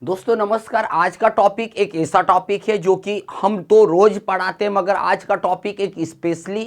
दोस्तों नमस्कार। आज का टॉपिक एक ऐसा टॉपिक है जो कि हम तो रोज पढ़ाते हैं, मगर आज का टॉपिक एक स्पेशली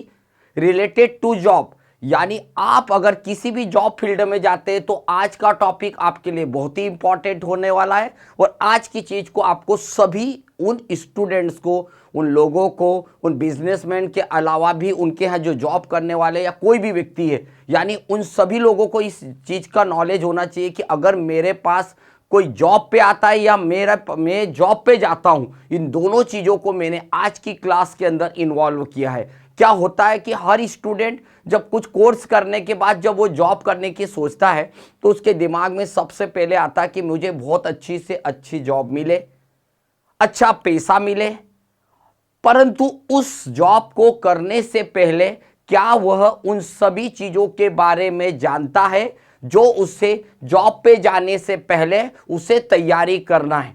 रिलेटेड टू जॉब। यानी आप अगर किसी भी जॉब फील्ड में जाते हैं तो आज का टॉपिक आपके लिए बहुत ही इंपॉर्टेंट होने वाला है। और आज की चीज को आपको सभी उन स्टूडेंट्स को, उन लोगों को, उन बिजनेसमैन के अलावा भी उनके यहाँ जो जॉब करने वाले या कोई भी व्यक्ति है, यानी उन सभी लोगों को इस चीज का नॉलेज होना चाहिए कि अगर मेरे पास कोई जॉब पे आता है या मैं जॉब पे जाता हूं, इन दोनों चीजों को मैंने आज की क्लास के अंदर इन्वॉल्व किया है। क्या होता है कि हर स्टूडेंट जब कुछ कोर्स करने के बाद जब वो जॉब करने की सोचता है तो उसके दिमाग में सबसे पहले आता है कि मुझे बहुत अच्छी से अच्छी जॉब मिले, अच्छा पैसा मिले। परंतु उस जॉब को करने से पहले क्या वह उन सभी चीजों के बारे में जानता है जो उससे जॉब पे जाने से पहले उसे तैयारी करना है।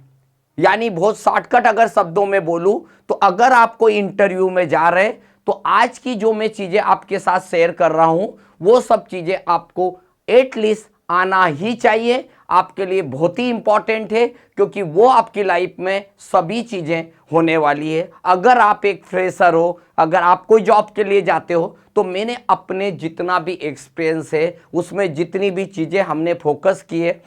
यानी बहुत शॉर्टकट अगर शब्दों में बोलूं तो अगर आपको इंटरव्यू में जा रहे तो आज की जो मैं चीजें आपके साथ शेयर कर रहा हूं वो सब चीजें आपको एटलीस्ट आना ही चाहिए। आपके लिए बहुत ही इंपॉर्टेंट है क्योंकि वो आपकी लाइफ में सभी चीजें होने वाली है। अगर आप एक फ्रेशर हो, अगर आप कोई जॉब के लिए जाते हो, तो मैंने अपने जितना भी एक्सपीरियंस है उसमें जितनी भी चीजें हमने फोकस की है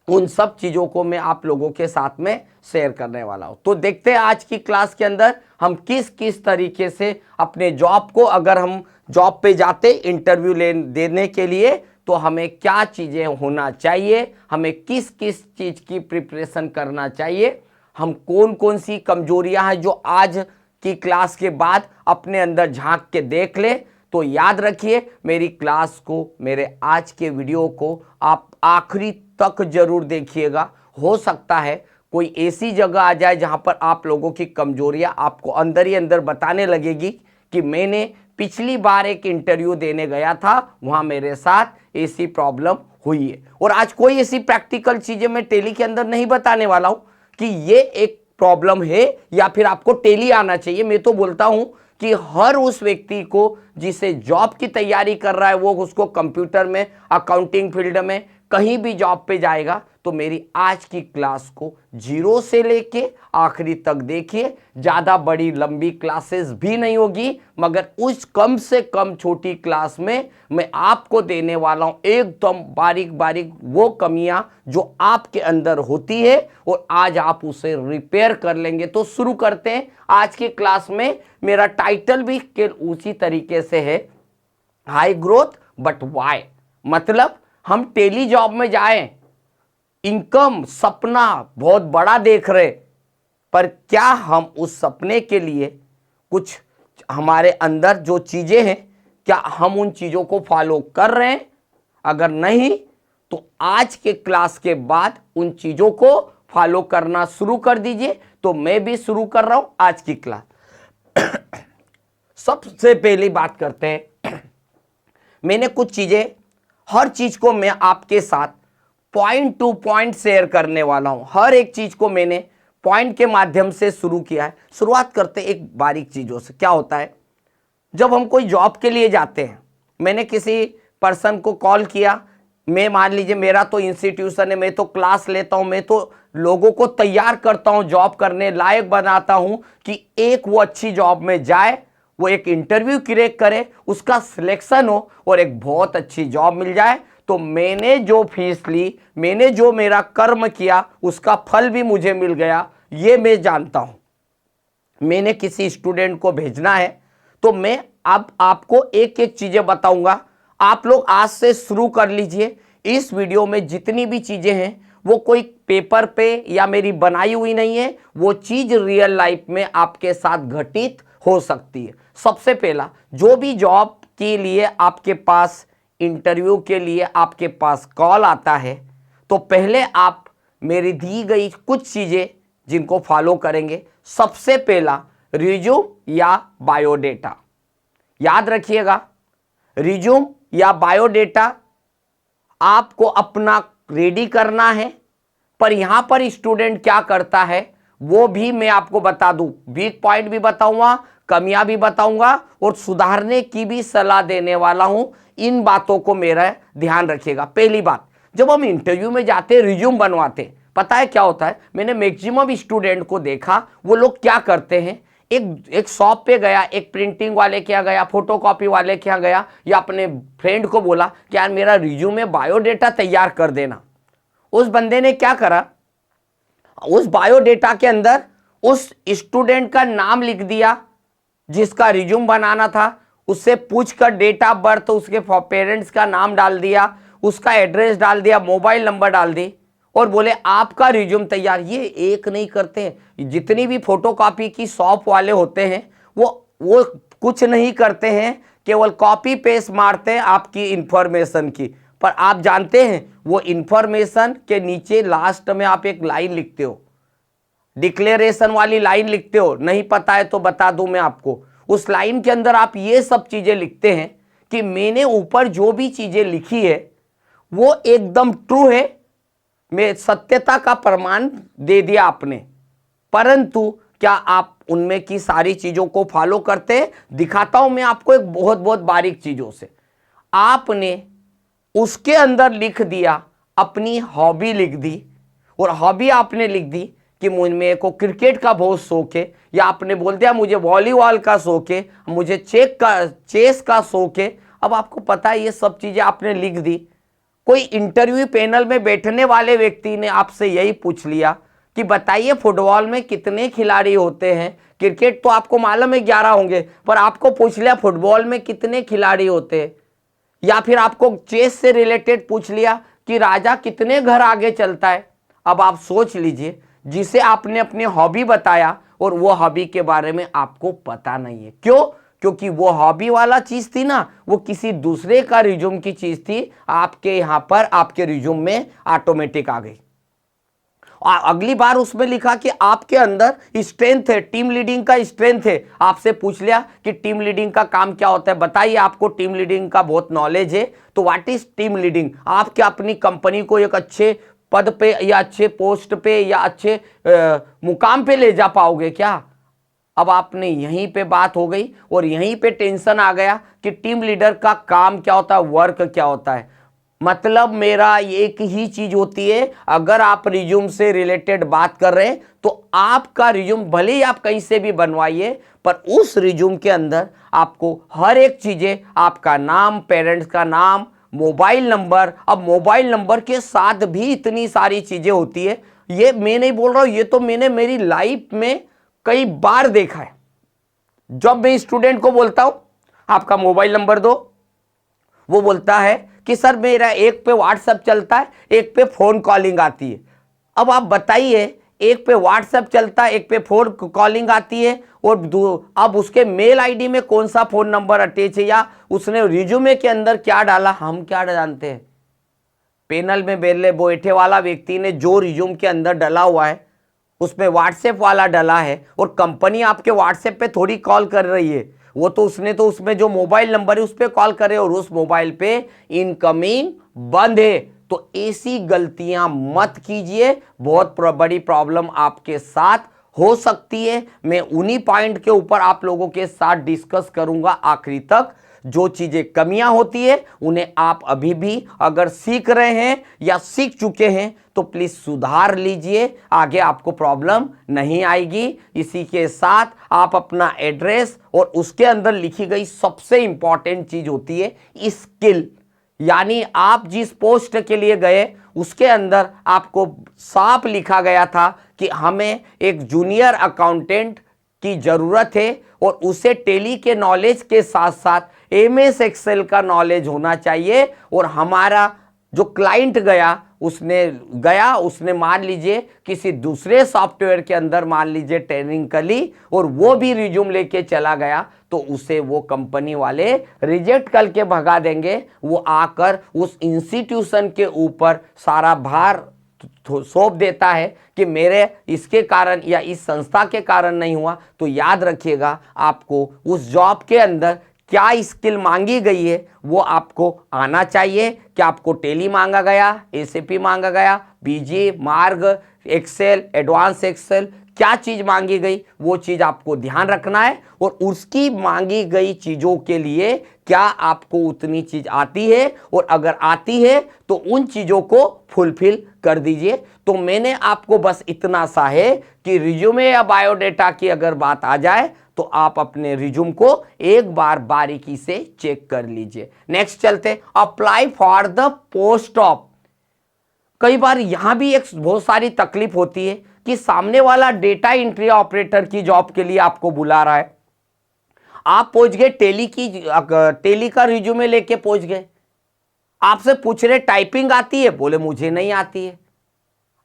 उन सब चीजों को मैं आप लोगों के साथ में शेयर करने वाला हूं। तो देखते हैं आज की क्लास के अंदर हम किस किस तरीके से अपने जॉब को, अगर हम जॉब पे जाते इंटरव्यू देने के लिए, तो हमें क्या चीजें होना चाहिए, हमें किस किस चीज की प्रिपरेशन करना चाहिए, हम कौन कौन सी कमजोरियां हैं जो आज की क्लास के बाद अपने अंदर झांक के देख ले। तो याद रखिए मेरी क्लास को, मेरे आज के वीडियो को आप आखिरी तक जरूर देखिएगा। हो सकता है कोई ऐसी जगह आ जाए जहां पर आप लोगों की कमजोरियां आपको अंदर ही अंदर बताने लगेगी कि मैंने पिछली बार एक इंटरव्यू देने गया था, वहां मेरे साथ ऐसी प्रॉब्लम हुई है। और आज कोई ऐसी प्रैक्टिकल चीजें मैं टेली के अंदर नहीं बताने वाला हूं कि ये एक प्रॉब्लम है या फिर आपको टेली आना चाहिए। मैं तो बोलता हूं कि हर उस व्यक्ति को जिसे जॉब की तैयारी कर रहा है वो उसको कंप्यूटर में, अकाउंटिंग फील्ड में कहीं भी जॉब पे जाएगा, तो मेरी आज की क्लास को जीरो से लेके आखिरी तक देखिए। ज्यादा बड़ी लंबी क्लासेस भी नहीं होगी, मगर उस कम से कम छोटी क्लास में मैं आपको देने वाला हूं एकदम बारीक बारीक वो कमियां जो आपके अंदर होती है और आज आप उसे रिपेयर कर लेंगे। तो शुरू करते हैं आज की क्लास में। मेरा टाइटल भी उसी तरीके से है, हाई ग्रोथ बट वाई। मतलब हम टेली जॉब में जाएं, इनकम सपना बहुत बड़ा देख रहे, पर क्या हम उस सपने के लिए कुछ हमारे अंदर जो चीजें हैं क्या हम उन चीजों को फॉलो कर रहे हैं? अगर नहीं तो आज के क्लास के बाद उन चीजों को फॉलो करना शुरू कर दीजिए। तो मैं भी शुरू कर रहा हूं आज की क्लास। सबसे पहली बात करते हैं, मैंने कुछ चीजें, हर चीज को मैं आपके साथ पॉइंट टू पॉइंट शेयर करने वाला हूं। हर एक चीज को मैंने पॉइंट के माध्यम से शुरू किया है। शुरुआत करते एक बारीक चीजों से। क्या होता है जब हम कोई जॉब के लिए जाते हैं, मैंने किसी पर्सन को कॉल किया, मैं मान लीजिए मेरा तो इंस्टीट्यूशन है, मैं तो क्लास लेता हूं, मैं तो लोगों को तैयार करता हूं, जॉब करने लायक बनाता हूं कि एक वो अच्छी जॉब में जाए, वो एक इंटरव्यू क्रैक करे, उसका सिलेक्शन हो और एक बहुत अच्छी जॉब मिल जाए। तो मैंने जो फीस ली, मैंने जो मेरा कर्म किया, उसका फल भी मुझे मिल गया, ये मैं जानता हूं। मैंने किसी स्टूडेंट को भेजना है तो मैं अब आपको एक एक चीजें बताऊंगा। आप लोग आज से शुरू कर लीजिए। इस वीडियो में जितनी भी चीजें हैं वो कोई पेपर पे या मेरी बनाई हुई नहीं है, वो चीज रियल लाइफ में आपके साथ घटित हो सकती है। सबसे पहला, जो भी जॉब के लिए आपके पास, इंटरव्यू के लिए आपके पास कॉल आता है, तो पहले आप मेरी दी गई कुछ चीजें जिनको फॉलो करेंगे। सबसे पहला, रिज्यूम या बायोडेटा। याद रखिएगा, रिज्यूम या बायोडेटा आपको अपना रेडी करना है। पर यहां पर स्टूडेंट क्या करता है वो भी मैं आपको बता दूं, वीक पॉइंट भी बताऊंगा, कमियां भी बताऊंगा और सुधारने की भी सलाह देने वाला हूं। इन बातों को मेरा ध्यान रखिएगा। पहली बात, जब हम इंटरव्यू में जाते रिज्यूम बनवाते, पता है क्या होता है, मैंने मैक्सिमम स्टूडेंट को देखा, वो लोग क्या करते हैं, एक शॉप पे गया, एक प्रिंटिंग वाले के यहाँ गया, फोटोकॉपी वाले के यहाँ गया, या अपने फ्रेंड को बोला कि यार मेरा रिज्यूमे बायोडेटा तैयार कर देना। उस बंदे ने क्या करा, उस बायोडेटा के अंदर उस स्टूडेंट का नाम लिख दिया जिसका रिज्यूम बनाना था, उससे पूछकर डेट ऑफ बर्थ, उसके पेरेंट्स का नाम डाल दिया, उसका एड्रेस डाल दिया, मोबाइल नंबर डाल दी, और बोले आपका रिज्यूम तैयार। ये एक नहीं करते हैं, जितनी भी फोटोकॉपी की शॉप वाले होते हैं वो कुछ नहीं करते हैं, केवल कॉपी पेस्ट मारते हैं आपकी इंफॉर्मेशन की। पर आप जानते हैं वो इंफॉर्मेशन के नीचे लास्ट में आप एक लाइन लिखते हो, डिक्लेरेशन वाली लाइन लिखते हो, नहीं पता है तो बता दूं मैं आपको। उस लाइन के अंदर आप ये सब चीजें लिखते हैं कि मैंने ऊपर जो भी चीजें लिखी है वो एकदम ट्रू है, मैं सत्यता का प्रमाण दे दिया आपने, परंतु क्या आप उनमें की सारी चीजों को फॉलो करते हैं? दिखाता हूं मैं आपको एक बहुत बहुत बारीक चीजों से। आपने उसके अंदर लिख दिया, अपनी हॉबी लिख दी, और हॉबी आपने लिख दी कि मेरे को क्रिकेट का बहुत शौक है, या आपने बोल दिया मुझे वॉलीबॉल का शौक है, मुझे चेस का शौक है। अब आपको पता है ये सब चीजें आपने लिख दी, कोई इंटरव्यू पैनल में बैठने वाले व्यक्ति ने आपसे यही पूछ लिया कि बताइए फुटबॉल में कितने खिलाड़ी होते हैं, क्रिकेट तो आपको मालूम है 11 होंगे, पर आपको पूछ लिया फुटबॉल में कितने खिलाड़ी होते हैं, या फिर आपको चेस से रिलेटेड पूछ लिया कि राजा कितने घर आगे चलता है। अब आप सोच लीजिए, जिसे आपने अपनी हॉबी बताया और वो हॉबी के बारे में आपको पता नहीं है। क्यों? क्योंकि वो हॉबी वाला चीज थी ना, वो किसी दूसरे का रिज्यूम की चीज थी, आपके यहां पर आपके रिज्यूम में ऑटोमेटिक आ गई। और अगली बार उसमें लिखा कि आपके अंदर स्ट्रेंथ है, टीम लीडिंग का स्ट्रेंथ है। आपसे पूछ लिया कि टीम लीडिंग का काम क्या होता है, बताइए आपको टीम लीडिंग का बहुत नॉलेज है, तो व्हाट इज टीम लीडिंग? आप क्या अपनी कंपनी को एक अच्छे पद पे या अच्छे पोस्ट पे या अच्छे मुकाम पे ले जा पाओगे क्या? अब आपने यहीं पे बात हो गई और यहीं पे टेंशन आ गया कि टीम लीडर का काम क्या होता है, वर्क क्या होता है। मतलब मेरा एक ही चीज होती है, अगर आप रिज्यूम से रिलेटेड बात कर रहे हैं तो आपका रिज्यूम भले ही आप कहीं से भी बनवाइए, पर उस रिज्यूम के अंदर आपको हर एक चीजें, आपका नाम, पेरेंट्स का नाम, मोबाइल नंबर। अब मोबाइल नंबर के साथ भी इतनी सारी चीजें होती है, ये मैं नहीं बोल रहा हूं, ये तो मैंने मेरी लाइफ में कई बार देखा है। जब मैं स्टूडेंट को बोलता हूं आपका मोबाइल नंबर दो, वो बोलता है कि सर मेरा एक पे व्हाट्सएप चलता है, एक पे फोन कॉलिंग आती है। अब आप बताइए, एक पे व्हाट्सएप चलता है, एक पे फोन कॉलिंग आती है, और अब उसके मेल आईडी में कौन सा फोन नंबर अटैच है या उसने रिज्यूमे के अंदर क्या डाला, हम क्या जानते हैं? पैनल में बैठे वाला व्यक्ति ने जो रिज्यूम के अंदर डाला हुआ है उसमें व्हाट्सएप वाला डाला है, और कंपनी आपके व्हाट्सएप पे थोड़ी कॉल कर रही है, वो तो उसने तो उसमें जो मोबाइल नंबर है उस पर कॉल करे, और उस मोबाइल पे इनकमिंग बंद है। तो ऐसी गलतियां मत कीजिए, बहुत बड़ी प्रॉब्लम आपके साथ हो सकती है। मैं उन्हीं पॉइंट के ऊपर आप लोगों के साथ डिस्कस करूंगा आखिरी तक। जो चीजें कमियां होती है उन्हें आप अभी भी अगर सीख रहे हैं या सीख चुके हैं तो प्लीज सुधार लीजिए, आगे आपको प्रॉब्लम नहीं आएगी। इसी के साथ आप अपना एड्रेस और उसके अंदर लिखी गई सबसे इंपॉर्टेंट चीज होती है स्किल, यानी आप जिस पोस्ट के लिए गए उसके अंदर आपको साफ लिखा गया था कि हमें एक जूनियर अकाउंटेंट की जरूरत है, और उसे टेली के नॉलेज के साथ साथ एमएस एक्सेल का नॉलेज होना चाहिए। और हमारा जो क्लाइंट उसने मान लीजिए किसी दूसरे सॉफ्टवेयर के अंदर मान लीजिए ट्रेनिंग कर ली, और वो भी रिज्यूम लेके चला गया, तो उसे वो कंपनी वाले रिजेक्ट करके भगा देंगे। वो आकर उस इंस्टीट्यूशन के ऊपर सारा भार सौंप देता है कि मेरे इसके कारण या इस संस्था के कारण नहीं हुआ। तो याद रखिएगा, आपको उस जॉब के अंदर क्या स्किल मांगी गई है वो आपको आना चाहिए। क्या आपको टेली मांगा गया, एसएपी मांगा गया, बीजी, मार्ग, एक्सेल, एडवांस एक्सेल, क्या चीज मांगी गई वो चीज आपको ध्यान रखना है, और उसकी मांगी गई चीजों के लिए क्या आपको उतनी चीज आती है, और अगर आती है तो उन चीजों को फुलफिल कर दीजिए। तो मैंने आपको बस इतना सा है कि रिज्यूमे या बायोडेटा की अगर बात आ जाए तो आप अपने रिज्यूम को एक बार बारीकी से चेक कर लीजिए। नेक्स्ट चलते, apply for the post of. कई बार यहां भी एक बहुत सारी तकलीफ होती है कि सामने वाला डेटा एंट्री ऑपरेटर की जॉब के लिए आपको बुला रहा है, आप पहुंच गए टेली का रिज्यूमे लेके पहुंच गए, आपसे पूछ रहे टाइपिंग आती है, बोले मुझे नहीं आती है।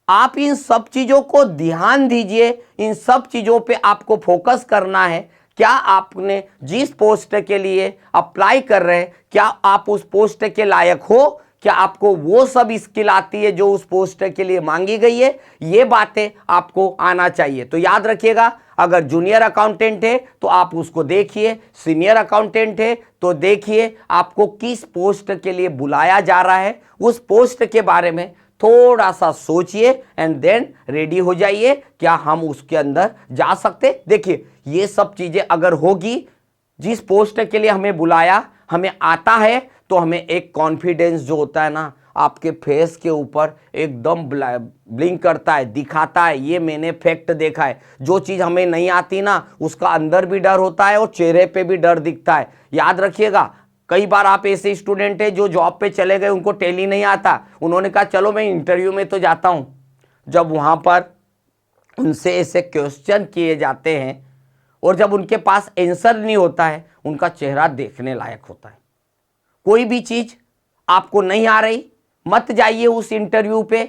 आप इन सब चीजों को ध्यान दीजिए, इन सब चीजों पे आपको फोकस करना है। क्या आपने जिस पोस्ट के लिए अप्लाई कर रहे हैं, क्या आप उस पोस्ट के लायक हो, क्या आपको वो सब स्किल आती है जो उस पोस्ट के लिए मांगी गई है, ये बातें आपको आना चाहिए। तो याद रखिएगा, अगर जूनियर अकाउंटेंट है तो आप उसको देखिए, सीनियर अकाउंटेंट है तो देखिए आपको किस पोस्ट के लिए बुलाया जा रहा है, उस पोस्ट के बारे में थोड़ा सा सोचिए एंड देन रेडी हो जाइए, क्या हम उसके अंदर जा सकते। देखिए ये सब चीजें अगर होगी, जिस पोस्ट के लिए हमें बुलाया हमें आता है, तो हमें एक कॉन्फिडेंस जो होता है ना, आपके फेस के ऊपर एकदम ब्लिंक करता है, दिखाता है, ये मैंने फैक्ट देखा है। जो चीज हमें नहीं आती ना, उसका अंदर भी डर होता है और चेहरे पे भी डर दिखता है। याद रखिएगा, कई बार आप ऐसे स्टूडेंट हैं जो जॉब पे चले गए, उनको टैली नहीं आता, उन्होंने कहा चलो मैं इंटरव्यू में तो जाता हूं। जब वहां पर उनसे ऐसे क्वेश्चन किए जाते हैं और जब उनके पास आंसर नहीं होता है, उनका चेहरा देखने लायक होता है। कोई भी चीज आपको नहीं आ रही, मत जाइए उस इंटरव्यू पे,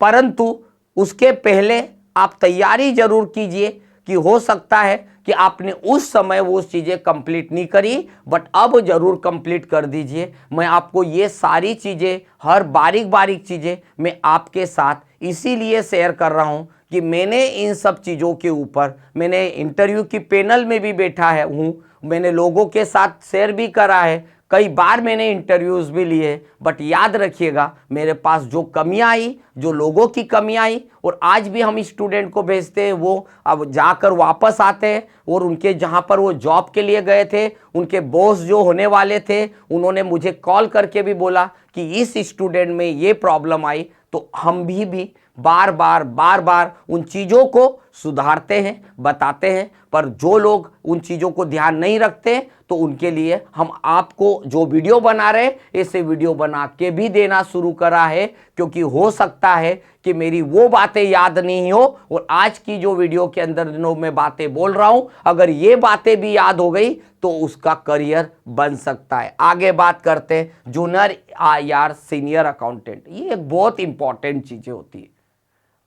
परंतु उसके पहले आप तैयारी जरूर कीजिए कि हो सकता है कि आपने उस समय वो चीजें कंप्लीट नहीं करी, बट अब जरूर कंप्लीट कर दीजिए। मैं आपको ये सारी चीजें, हर बारीक बारीक चीजें मैं आपके साथ इसीलिए शेयर कर रहा हूं कि मैंने इन सब चीजों के ऊपर, मैंने इंटरव्यू की पैनल में भी बैठा हूं, मैंने लोगों के साथ शेयर भी करा है, कई बार मैंने इंटरव्यूज भी लिए, बट याद रखिएगा मेरे पास जो कमियां आई, जो लोगों की कमियां आई, और आज भी हम स्टूडेंट को भेजते हैं, वो अब जाकर वापस आते हैं और उनके जहां पर वो जॉब के लिए गए थे, उनके बॉस जो होने वाले थे, उन्होंने मुझे कॉल करके भी बोला कि इस स्टूडेंट में ये प्रॉब्लम आई। तो हम भी बार बार उन चीज़ों को सुधारते हैं, बताते हैं, पर जो लोग उन चीज़ों को ध्यान नहीं रखते तो उनके लिए हम आपको जो वीडियो बना रहे, ऐसे वीडियो बना के भी देना शुरू करा है, क्योंकि हो सकता है कि मेरी वो बातें याद नहीं हो, और आज की जो वीडियो के अंदर जो मैं बातें बोल रहा हूं, अगर ये बातें भी याद हो गई तो उसका करियर बन सकता है। आगे बात करते हैं जूनियर या सीनियर अकाउंटेंट। ये एक बहुत इंपॉर्टेंट चीजें होती है।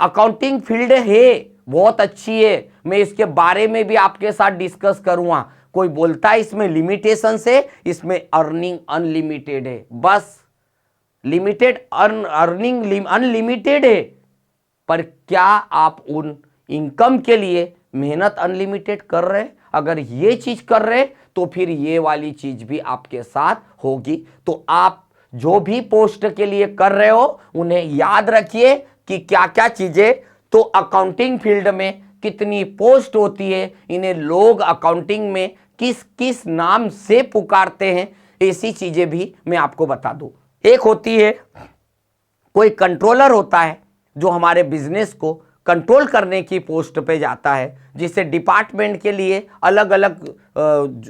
अकाउंटिंग फील्ड है, बहुत अच्छी है, मैं इसके बारे में भी आपके साथ डिस्कस करूंगा। कोई बोलता है इसमें लिमिटेशन है, इसमें अर्निंग अनलिमिटेड है, बस लिमिटेड अर्निंग अनलिमिटेड है, पर क्या आप उन इनकम के लिए मेहनत अनलिमिटेड कर रहे हैं? अगर ये चीज कर रहे हैं तो फिर ये वाली चीज भी आपके साथ होगी। तो आप जो भी पोस्ट के लिए कर रहे हो, उन्हें याद रखिए कि क्या क्या चीजें, तो अकाउंटिंग फील्ड में कितनी पोस्ट होती है, इन्हें लोग अकाउंटिंग में किस किस नाम से पुकारते हैं, ऐसी चीजें भी मैं आपको बता दूं। एक होती है, कोई कंट्रोलर होता है जो हमारे बिजनेस को कंट्रोल करने की पोस्ट पे जाता है, जिसे डिपार्टमेंट के लिए अलग अलग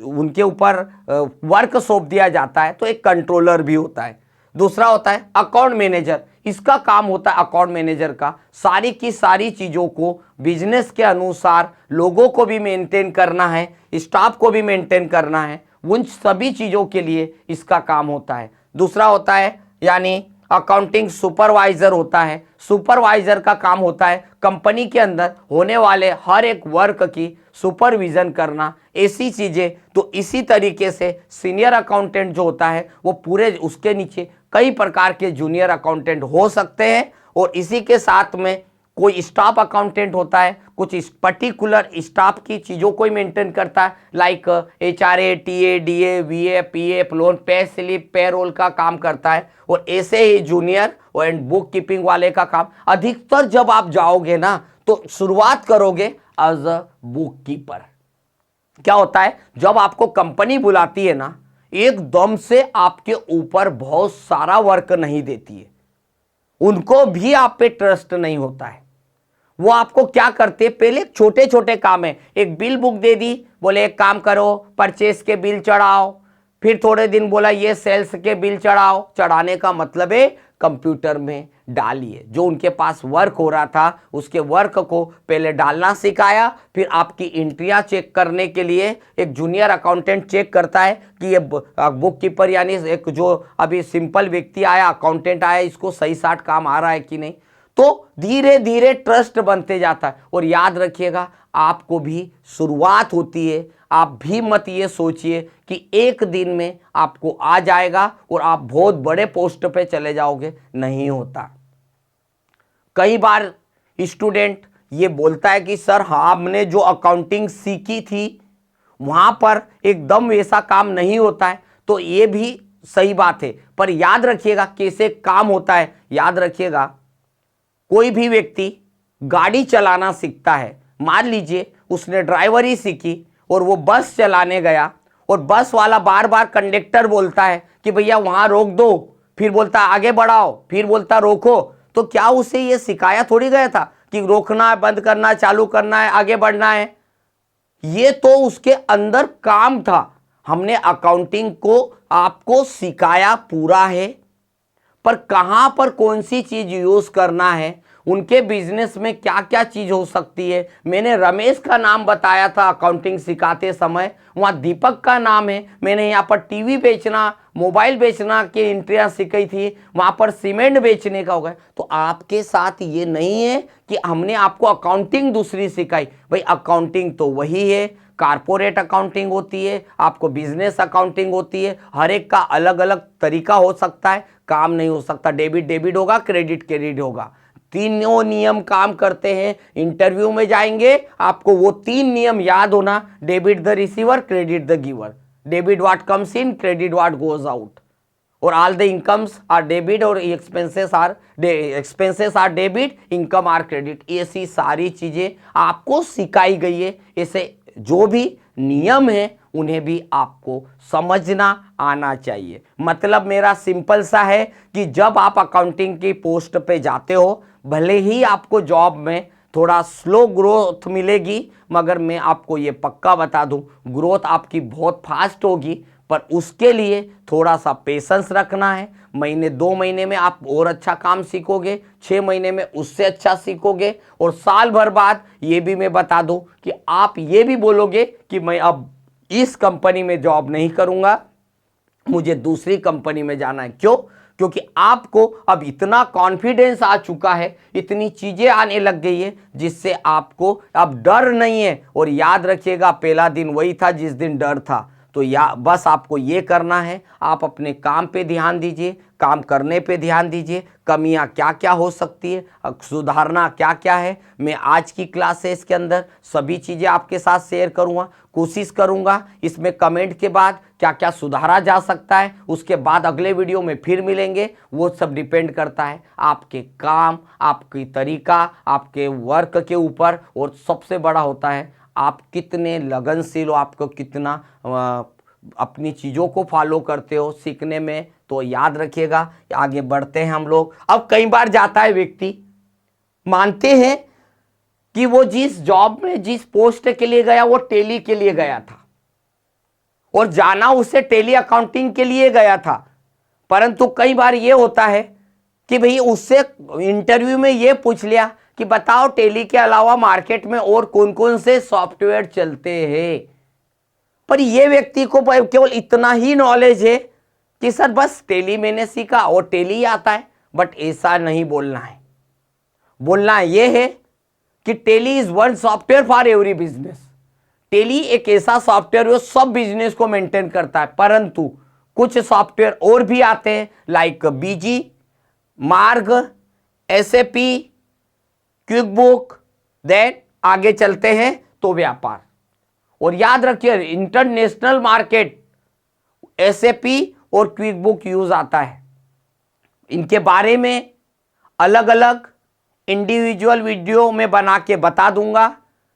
उनके ऊपर वर्क सौंप दिया जाता है, तो एक कंट्रोलर भी होता है। दूसरा होता है अकाउंट मैनेजर। इसका काम होता है, अकाउंट मैनेजर का, सारी की सारी चीज़ों को बिजनेस के अनुसार लोगों को भी मेंटेन करना है, स्टाफ को भी मेंटेन करना है, उन सभी चीज़ों के लिए इसका काम होता है। दूसरा होता है यानी अकाउंटिंग सुपरवाइजर होता है। सुपरवाइजर का काम होता है कंपनी के अंदर होने वाले हर एक वर्क की सुपरविजन करना, ऐसी चीजें। तो इसी तरीके से सीनियर अकाउंटेंट जो होता है वो पूरे, उसके नीचे कई प्रकार के जूनियर अकाउंटेंट हो सकते हैं, और इसी के साथ में कोई स्टाफ अकाउंटेंट होता है, कुछ पर्टिकुलर स्टाफ की चीज़ों को ही मेंटेन करता है, like HRA, TA, DA, VA, PF, loan, pay slip, payroll का काम करता है। और ऐसे ही जूनियर एंड बुक कीपिंग वाले का काम। अधिकतर जब आप जाओगे ना तो शुरुआत करोगे एज अ बुक कीपर। क्या होता है, जब आपको कंपनी बुलाती है ना, एकदम से आपके ऊपर बहुत सारा वर्क नहीं देती है, उनको भी आप पे ट्रस्ट नहीं होता है। वो आपको क्या करते, पहले छोटे छोटे काम है, एक बिल बुक दे दी, बोले एक काम करो परचेस के बिल चढ़ाओ, फिर थोड़े दिन बोला ये सेल्स के बिल चढ़ाओ। चढ़ाने का मतलब है कंप्यूटर में डालिए। जो उनके पास वर्क हो रहा था उसके वर्क को पहले डालना सिखाया, फिर आपकी एंट्रियां चेक करने के लिए एक जूनियर अकाउंटेंट चेक करता है कि ये बुक कीपर यानी एक जो अभी सिंपल व्यक्ति आया, अकाउंटेंट आया, इसको सही साठ काम आ रहा है कि नहीं। तो धीरे धीरे ट्रस्ट बनते जाता है। और याद रखिएगा, आपको भी शुरुआत होती है, आप भी मत ये सोचिए कि एक दिन में आपको आ जाएगा और आप बहुत बड़े पोस्ट पे चले जाओगे, नहीं होता। कई बार स्टूडेंट ये बोलता है कि सर हमने जो अकाउंटिंग सीखी थी वहां पर एकदम वैसा काम नहीं होता है। तो ये भी सही बात है, पर याद रखिएगा कैसे काम होता है। याद रखिएगा, कोई भी व्यक्ति गाड़ी चलाना सीखता है, मान लीजिए उसने ड्राइवरी सीखी और वो बस चलाने गया और बस वाला बार बार कंडक्टर बोलता है कि भैया वहां रोक दो, फिर बोलता आगे बढ़ाओ, फिर बोलता रोको। तो क्या उसे ये सिखाया थोड़ी गया था कि रोकना है, बंद करना है, चालू करना है, आगे बढ़ना है? ये तो उसके अंदर काम था। हमने अकाउंटिंग को आपको सिखाया पूरा है, पर कहां पर कौन सी चीज यूज करना है, उनके बिजनेस में क्या क्या चीज हो सकती है। मैंने रमेश का नाम बताया था अकाउंटिंग सिखाते समय, वहां दीपक का नाम है। मैंने यहाँ पर टीवी बेचना, मोबाइल बेचना की एंट्रियां सिखाई थी, वहां पर सीमेंट बेचने का होगा। तो आपके साथ ये नहीं है कि हमने आपको अकाउंटिंग दूसरी सिखाई। भाई अकाउंटिंग तो वही है, कारपोरेट अकाउंटिंग होती है, आपको बिजनेस अकाउंटिंग होती है। हर एक का अलग अलग तरीका हो सकता है, काम नहीं हो सकता। डेबिट डेबिट होगा, क्रेडिट क्रेडिट होगा, तीनों नियम काम करते हैं। इंटरव्यू में जाएंगे, आपको वो तीन नियम याद होना, debit the receiver, credit the giver, debit what comes in, credit what goes out, और all the incomes are debit और expenses are debit, income are credit. ऐसी सारी चीजें आपको सिखाई गई है। ऐसे जो भी नियम है उन्हें भी आपको समझना आना चाहिए। मतलब मेरा सिंपल सा है कि जब आप अकाउंटिंग की पोस्ट पे जाते हो, भले ही आपको जॉब में थोड़ा स्लो ग्रोथ मिलेगी, मगर मैं आपको ये पक्का बता दूं ग्रोथ आपकी बहुत फास्ट होगी। पर उसके लिए थोड़ा सा पेशेंस रखना है। महीने 2 महीने में आप और अच्छा काम सीखोगे, 6 महीने में उससे अच्छा सीखोगे, और साल भर बाद ये भी मैं बता दूं कि आप ये भी बोलोगे कि मैं अब इस कंपनी में जॉब नहीं करूंगा, मुझे दूसरी कंपनी में जाना है। क्यों? क्योंकि आपको अब इतना कॉन्फिडेंस आ चुका है, इतनी चीजें आने लग गई है, जिससे आपको अब डर नहीं है। और याद रखिएगा, पहला दिन वही था जिस दिन डर था। तो या बस आपको ये करना है, आप अपने काम पे ध्यान दीजिए, काम करने पे ध्यान दीजिए, कमियां क्या क्या हो सकती है, सुधारना क्या क्या है। मैं आज की क्लास से इसके अंदर सभी चीज़ें आपके साथ शेयर करूंगा, कोशिश करूंगा इसमें कमेंट के बाद क्या क्या सुधारा जा सकता है, उसके बाद अगले वीडियो में फिर मिलेंगे। वो सब डिपेंड करता है आपके काम, आपकी तरीका, आपके वर्क के ऊपर, और सबसे बड़ा होता है आप कितने लगनशील हो, आपको कितना अपनी चीज़ों को फॉलो करते हो सीखने में। तो याद रखिएगा, आगे बढ़ते हैं हम लोग। अब कई बार जाता है व्यक्ति, मानते हैं कि वो जिस जॉब में जिस पोस्ट के लिए गया वो टेली के लिए गया था, और जाना उसे टेली अकाउंटिंग के लिए गया था। परंतु कई बार ये होता है कि भाई उससे इंटरव्यू में ये पूछ लिया कि बताओ टेली के अलावा मार्केट में और कौन कौन से सॉफ्टवेयर चलते हैं। पर ये व्यक्ति को केवल इतना ही नॉलेज है कि सर बस टेली मैंने सीखा और टेली आता है। बट ऐसा नहीं बोलना है। बोलना ये है कि Tally is one software for every business. Tally एक ऐसा सॉफ्टवेयर जो सब बिजनेस को मेंटेन करता है, परंतु कुछ सॉफ्टवेयर और भी आते हैं, लाइक बीजी, मार्ग, एसएपी, क्विक बुक, देन आगे चलते हैं तो व्यापार। और याद रखिए, इंटरनेशनल मार्केट एसएपी और क्विक बुक यूज आता है। इनके बारे में अलग अलग इंडिविजुअल वीडियो में बना के बता दूंगा,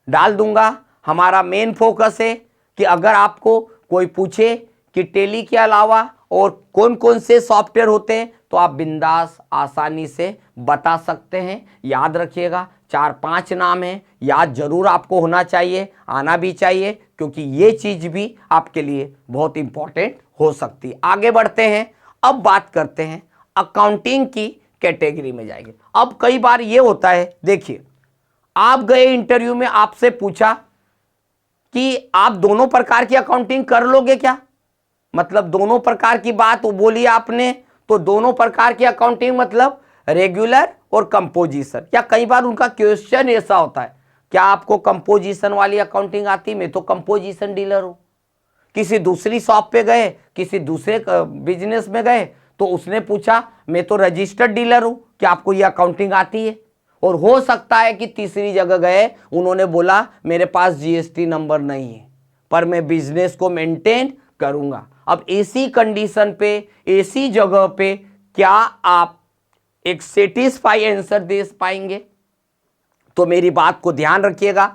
डाल दूंगा। हमारा मेन फोकस है कि अगर आपको कोई पूछे कि टेली के अलावा और कौन कौन से सॉफ्टवेयर होते हैं तो आप बिंदास आसानी से बता सकते हैं। याद रखिएगा 4-5 नाम हैं, याद जरूर आपको होना चाहिए, आना भी चाहिए, क्योंकि ये चीज भी आपके लिए बहुत इंपॉर्टेंट हो सकती है। आगे बढ़ते हैं, अब बात करते हैं अकाउंटिंग की कैटेगरी में जाएंगे। अब कई बार ये होता है, देखिए आप गए इंटरव्यू में, आपसे पूछा कि आप दोनों प्रकार की अकाउंटिंग कर लोगे क्या, मतलब दोनों प्रकार की बात बोली आपने, तो दोनों प्रकार की अकाउंटिंग मतलब रेगुलर और कंपोजिशन। या कई बार उनका क्वेश्चन ऐसा होता है, क्या आपको कंपोजिशन वाली अकाउंटिंग आती? मैं तो कंपोजिशन डीलर हूं। किसी दूसरी शॉप पे गए, किसी दूसरे बिजनेस में गए, तो उसने पूछा मैं तो रजिस्टर्ड डीलर हूं, क्या आपको ये अकाउंटिंग आती है? और हो सकता है कि तीसरी जगह गए, उन्होंने बोला मेरे पास जीएसटी नंबर नहीं है पर मैं बिजनेस को मेंटेन करूंगा। अब ऐसी कंडीशन पे, ऐसी जगह पे क्या आप एक सेटिस्फाई आंसर दे पाएंगे? तो मेरी बात को ध्यान रखिएगा,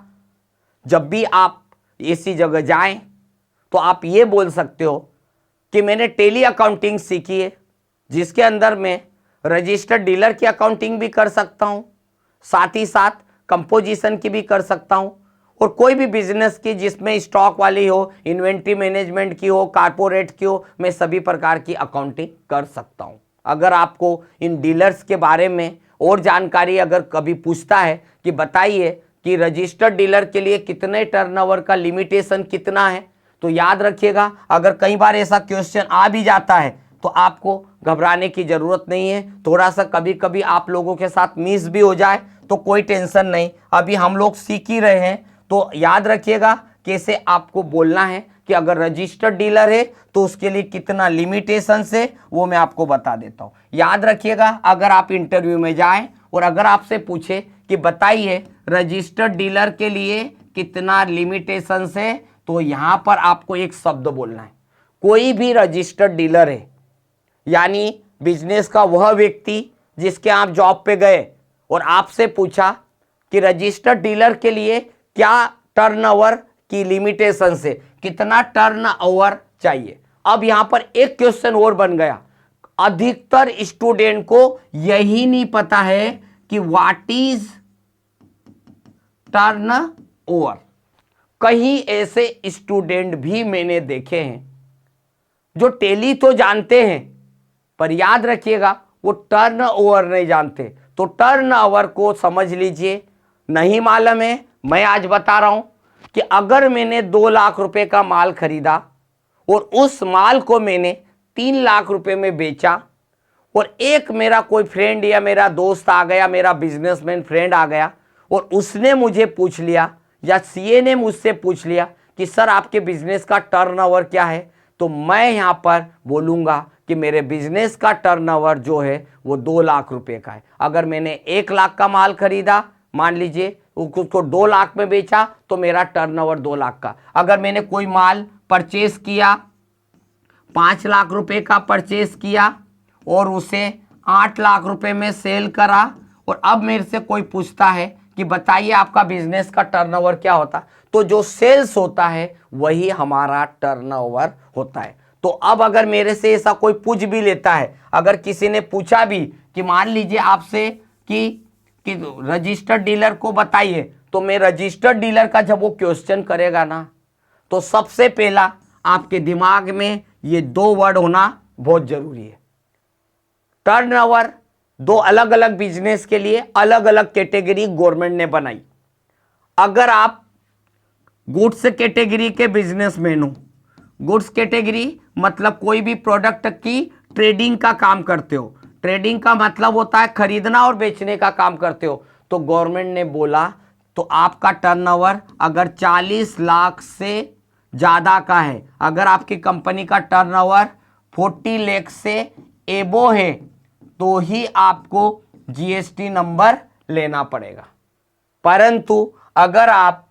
जब भी आप ऐसी जगह जाएं तो आप ये बोल सकते हो कि मैंने टेली अकाउंटिंग सीखी है, जिसके अंदर मैं रजिस्टर्ड डीलर की अकाउंटिंग भी कर सकता हूं, साथ ही साथ कंपोजिशन की भी कर सकता हूं, और कोई भी बिजनेस की जिसमें स्टॉक वाली हो, इन्वेंट्री मैनेजमेंट की हो, कारपोरेट की हो, मैं सभी प्रकार की अकाउंटिंग कर सकता हूं। अगर आपको इन डीलर्स के बारे में और जानकारी अगर कभी पूछता है कि बताइए कि रजिस्टर्ड डीलर के लिए कितने टर्नओवर का लिमिटेशन कितना है, तो याद रखिएगा अगर कई बार ऐसा क्वेश्चन आ भी जाता है तो आपको घबराने की जरूरत नहीं है। थोड़ा सा कभी कभी आप लोगों के साथ मिस भी हो जाए तो कोई टेंशन नहीं, अभी हम लोग सीख ही रहे हैं। तो याद रखिएगा कैसे आपको बोलना है कि अगर रजिस्टर्ड डीलर है तो उसके लिए कितना लिमिटेशन है, वो मैं आपको बता देता हूं। याद रखिएगा अगर आप इंटरव्यू में जाएं और अगर आपसे पूछे कि बताइए रजिस्टर्ड डीलर के लिए कितना लिमिटेशन है, तो यहां पर आपको एक शब्द बोलना है। कोई भी रजिस्टर्ड डीलर है, यानी बिजनेस का वह व्यक्ति जिसके आप जॉब पे गए और आपसे पूछा कि रजिस्टर्ड डीलर के लिए क्या टर्नओवर की लिमिटेशन से, कितना टर्नओवर चाहिए। अब यहां पर एक क्वेश्चन और बन गया, अधिकतर स्टूडेंट को यही नहीं पता है कि व्हाट इज टर्नओवर। कहीं ऐसे स्टूडेंट भी मैंने देखे हैं जो टेली तो जानते हैं पर याद रखिएगा वो टर्नओवर नहीं जानते। तो टर्नओवर को समझ लीजिए, नहीं मालूम है, मैं आज बता रहा हूं कि अगर मैंने 2 लाख रुपए का माल खरीदा और उस माल को मैंने 3 लाख रुपए में बेचा, और एक मेरा कोई फ्रेंड या मेरा दोस्त आ गया, मेरा बिजनेसमैन फ्रेंड आ गया और उसने मुझे पूछ लिया या सीए ने मुझसे पूछ लिया कि सर आपके बिजनेस का टर्नओवर क्या है, तो मैं यहां पर बोलूंगा कि मेरे बिजनेस का टर्नओवर जो है वो 2 लाख रुपए का है। अगर मैंने 1 लाख का माल खरीदा, मान लीजिए उसको 2 लाख में बेचा, तो मेरा टर्नओवर 2 लाख का। अगर मैंने कोई माल परचेस किया, 5 लाख रुपए का परचेस किया और उसे 8 लाख रुपए में सेल करा, और अब मेरे से कोई पूछता है कि बताइए आपका बिजनेस का टर्नओवर क्या होता, तो जो सेल्स होता है वही हमारा टर्नओवर होता है। तो अब अगर मेरे से ऐसा कोई पूछ भी लेता है, अगर किसी ने पूछा भी कि मान लीजिए आपसे कि रजिस्टर्ड डीलर को बताइए, तो मैं रजिस्टर्ड डीलर का जब वो क्वेश्चन करेगा ना, तो सबसे पहला आपके दिमाग में ये 2 वर्ड होना बहुत जरूरी है। टर्नओवर 2 अलग अलग बिजनेस के लिए अलग अलग कैटेगरी गवर्नमेंट ने बनाई। अगर आप गुड्स कैटेगरी के बिजनेसमैन हो, गुड्स कैटेगरी मतलब कोई भी प्रोडक्ट की ट्रेडिंग का काम करते हो, ट्रेडिंग का मतलब होता है खरीदना और बेचने का काम करते हो, तो गवर्नमेंट ने बोला तो आपका टर्नओवर अगर 40 लाख से ज़्यादा का है, अगर आपकी कंपनी का टर्नओवर 40 लाख से एबो है, तो ही आपको जीएसटी नंबर लेना पड़ेगा। परंतु अगर आप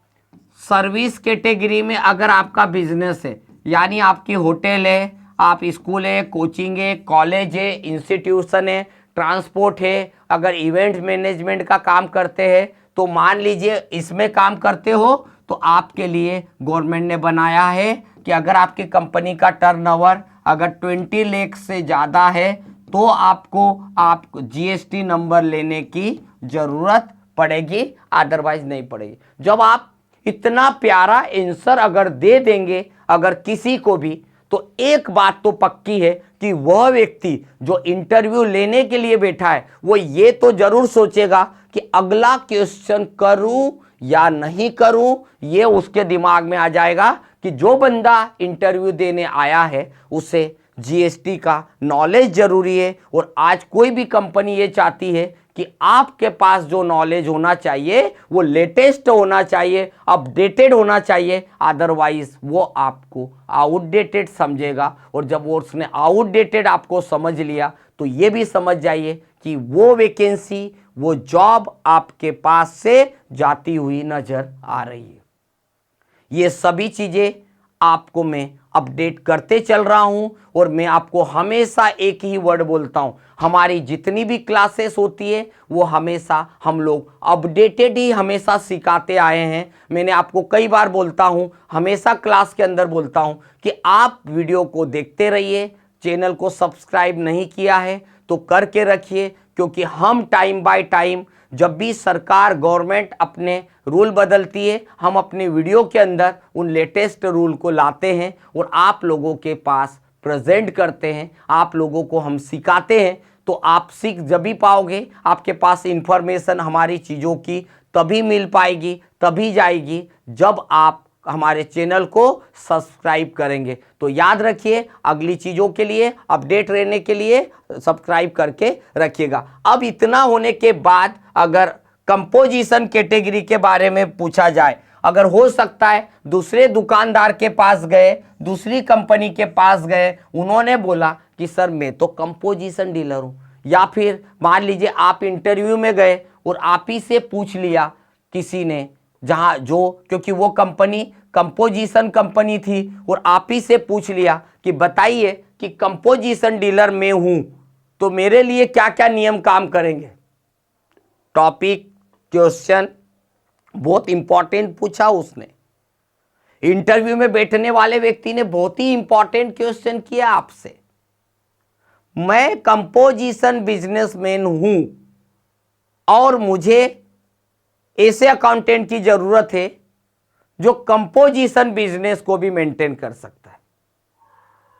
सर्विस कैटेगरी में अगर आपका बिजनेस है, यानी आपकी होटल है, आप स्कूल है, कोचिंग है, कॉलेज है, इंस्टीट्यूशन है, ट्रांसपोर्ट है, अगर इवेंट मैनेजमेंट का काम करते हैं, तो मान लीजिए इसमें काम करते हो तो आपके लिए गवर्नमेंट ने बनाया है कि अगर आपकी कंपनी का टर्नओवर अगर 20 लाख से ज़्यादा है तो आप जीएसटी नंबर लेने की जरूरत पड़ेगी, अदरवाइज नहीं पड़ेगी। जब आप इतना प्यारा आंसर अगर दे देंगे अगर किसी को भी, तो एक बात तो पक्की है कि वह व्यक्ति जो इंटरव्यू लेने के लिए बैठा है वो ये तो जरूर सोचेगा कि अगला क्वेश्चन करूं या नहीं करूं। ये उसके दिमाग में आ जाएगा कि जो बंदा इंटरव्यू देने आया है उसे जीएसटी का नॉलेज जरूरी है। और आज कोई भी कंपनी ये चाहती है कि आपके पास जो नॉलेज होना चाहिए वो लेटेस्ट होना चाहिए, अपडेटेड होना चाहिए, अदरवाइज वो आपको आउटडेटेड समझेगा। और जब वो उसने आउटडेटेड आपको समझ लिया तो ये भी समझ जाइए कि वो वैकेंसी, वो जॉब आपके पास से जाती हुई नजर आ रही है। ये सभी चीजें आपको मैं अपडेट करते चल रहा हूं और मैं आपको हमेशा एक ही वर्ड बोलता हूं, हमारी जितनी भी क्लासेस होती है वो हमेशा हम लोग अपडेटेड ही हमेशा सिखाते आए हैं। मैंने आपको कई बार बोलता हूं, हमेशा क्लास के अंदर बोलता हूं कि आप वीडियो को देखते रहिए। चैनल को सब्सक्राइब नहीं किया है तो करके रखिए, क्योंकि हम टाइम बाय टाइम जब भी सरकार गवर्नमेंट अपने रूल बदलती है हम अपने वीडियो के अंदर उन लेटेस्ट रूल को लाते हैं और आप लोगों के पास प्रेजेंट करते हैं, आप लोगों को हम सिखाते हैं। तो आप सीख जब भी पाओगे, आपके पास इंफॉर्मेशन हमारी चीज़ों की तभी मिल पाएगी, तभी जाएगी जब आप हमारे चैनल को सब्सक्राइब करेंगे। तो याद रखिए, अगली चीज़ों के लिए अपडेट रहने के लिए सब्सक्राइब करके रखिएगा। अब इतना होने के बाद अगर कंपोजिशन कैटेगरी के बारे में पूछा जाए, अगर हो सकता है दूसरे दुकानदार के पास गए, दूसरी कंपनी के पास गए, उन्होंने बोला कि सर मैं तो कंपोजिशन डीलर हूँ, या फिर मान लीजिए आप इंटरव्यू में गए और आप ही से पूछ लिया किसी ने, जहां जो क्योंकि वो कंपनी कंपोजिशन कंपनी थी, और आप ही से पूछ लिया कि बताइए कि कंपोजिशन डीलर मैं हूं तो मेरे लिए क्या क्या नियम काम करेंगे। टॉपिक क्वेश्चन बहुत इंपॉर्टेंट पूछा उसने। इंटरव्यू में बैठने वाले व्यक्ति ने बहुत ही इंपॉर्टेंट क्वेश्चन किया आपसे, मैं कंपोजिशन बिजनेसमैन हूं और मुझे ऐसे अकाउंटेंट की जरूरत है जो कंपोजिशन बिजनेस को भी मेंटेन कर सकता है।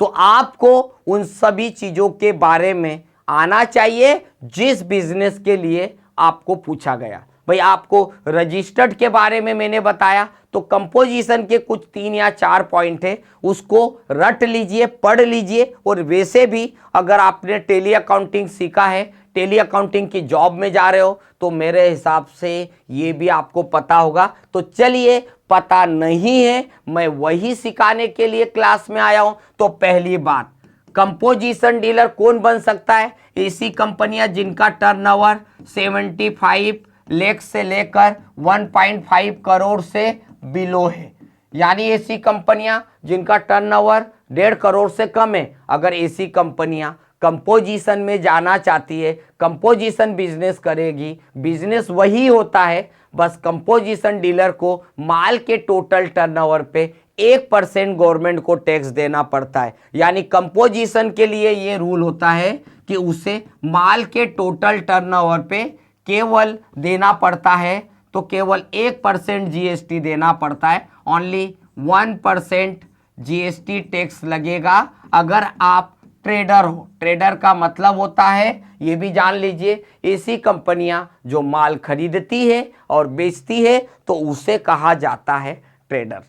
तो आपको उन सभी चीजों के बारे में आना चाहिए जिस बिजनेस के लिए आपको पूछा गया। भाई आपको रजिस्टर्ड के बारे में मैंने बताया, तो कंपोजिशन के कुछ 3 या 4 पॉइंट है, उसको रट लीजिए, पढ़ लीजिए। और वैसे भी अगर आपने टेली अकाउंटिंग सीखा है, टेली अकाउंटिंग की जॉब में जा रहे हो, तो मेरे हिसाब से ये भी आपको पता होगा। तो चलिए, पता नहीं है, मैं वही सिखाने के लिए क्लास में आया हूं। तो पहली बात, कंपोजिशन डीलर कौन बन सकता है? ऐसी कंपनियां जिनका टर्नओवर 75 लाख से लेकर 1.5 करोड़ से बिलो है, यानी ऐसी कंपनियां जिनका टर्नओवर 1.5 करोड़ से कम है। अगर ऐसी कंपनियां कंपोजिशन में जाना चाहती है, कंपोजिशन बिजनेस करेगी, बिजनेस वही होता है, बस कंपोजिशन डीलर को माल के टोटल टर्नओवर पे 1% गवर्नमेंट को टैक्स देना पड़ता है। यानी कंपोजिशन के लिए ये रूल होता है कि उसे माल के टोटल टर्नओवर पे केवल देना पड़ता है, तो केवल 1% जीएसटी देना पड़ता है। ओनली 1% जीएसटी टैक्स लगेगा अगर आप ट्रेडर हो। ट्रेडर का मतलब होता है, ये भी जान लीजिए, ऐसी कंपनियां जो माल खरीदती है और बेचती है तो उसे कहा जाता है ट्रेडर।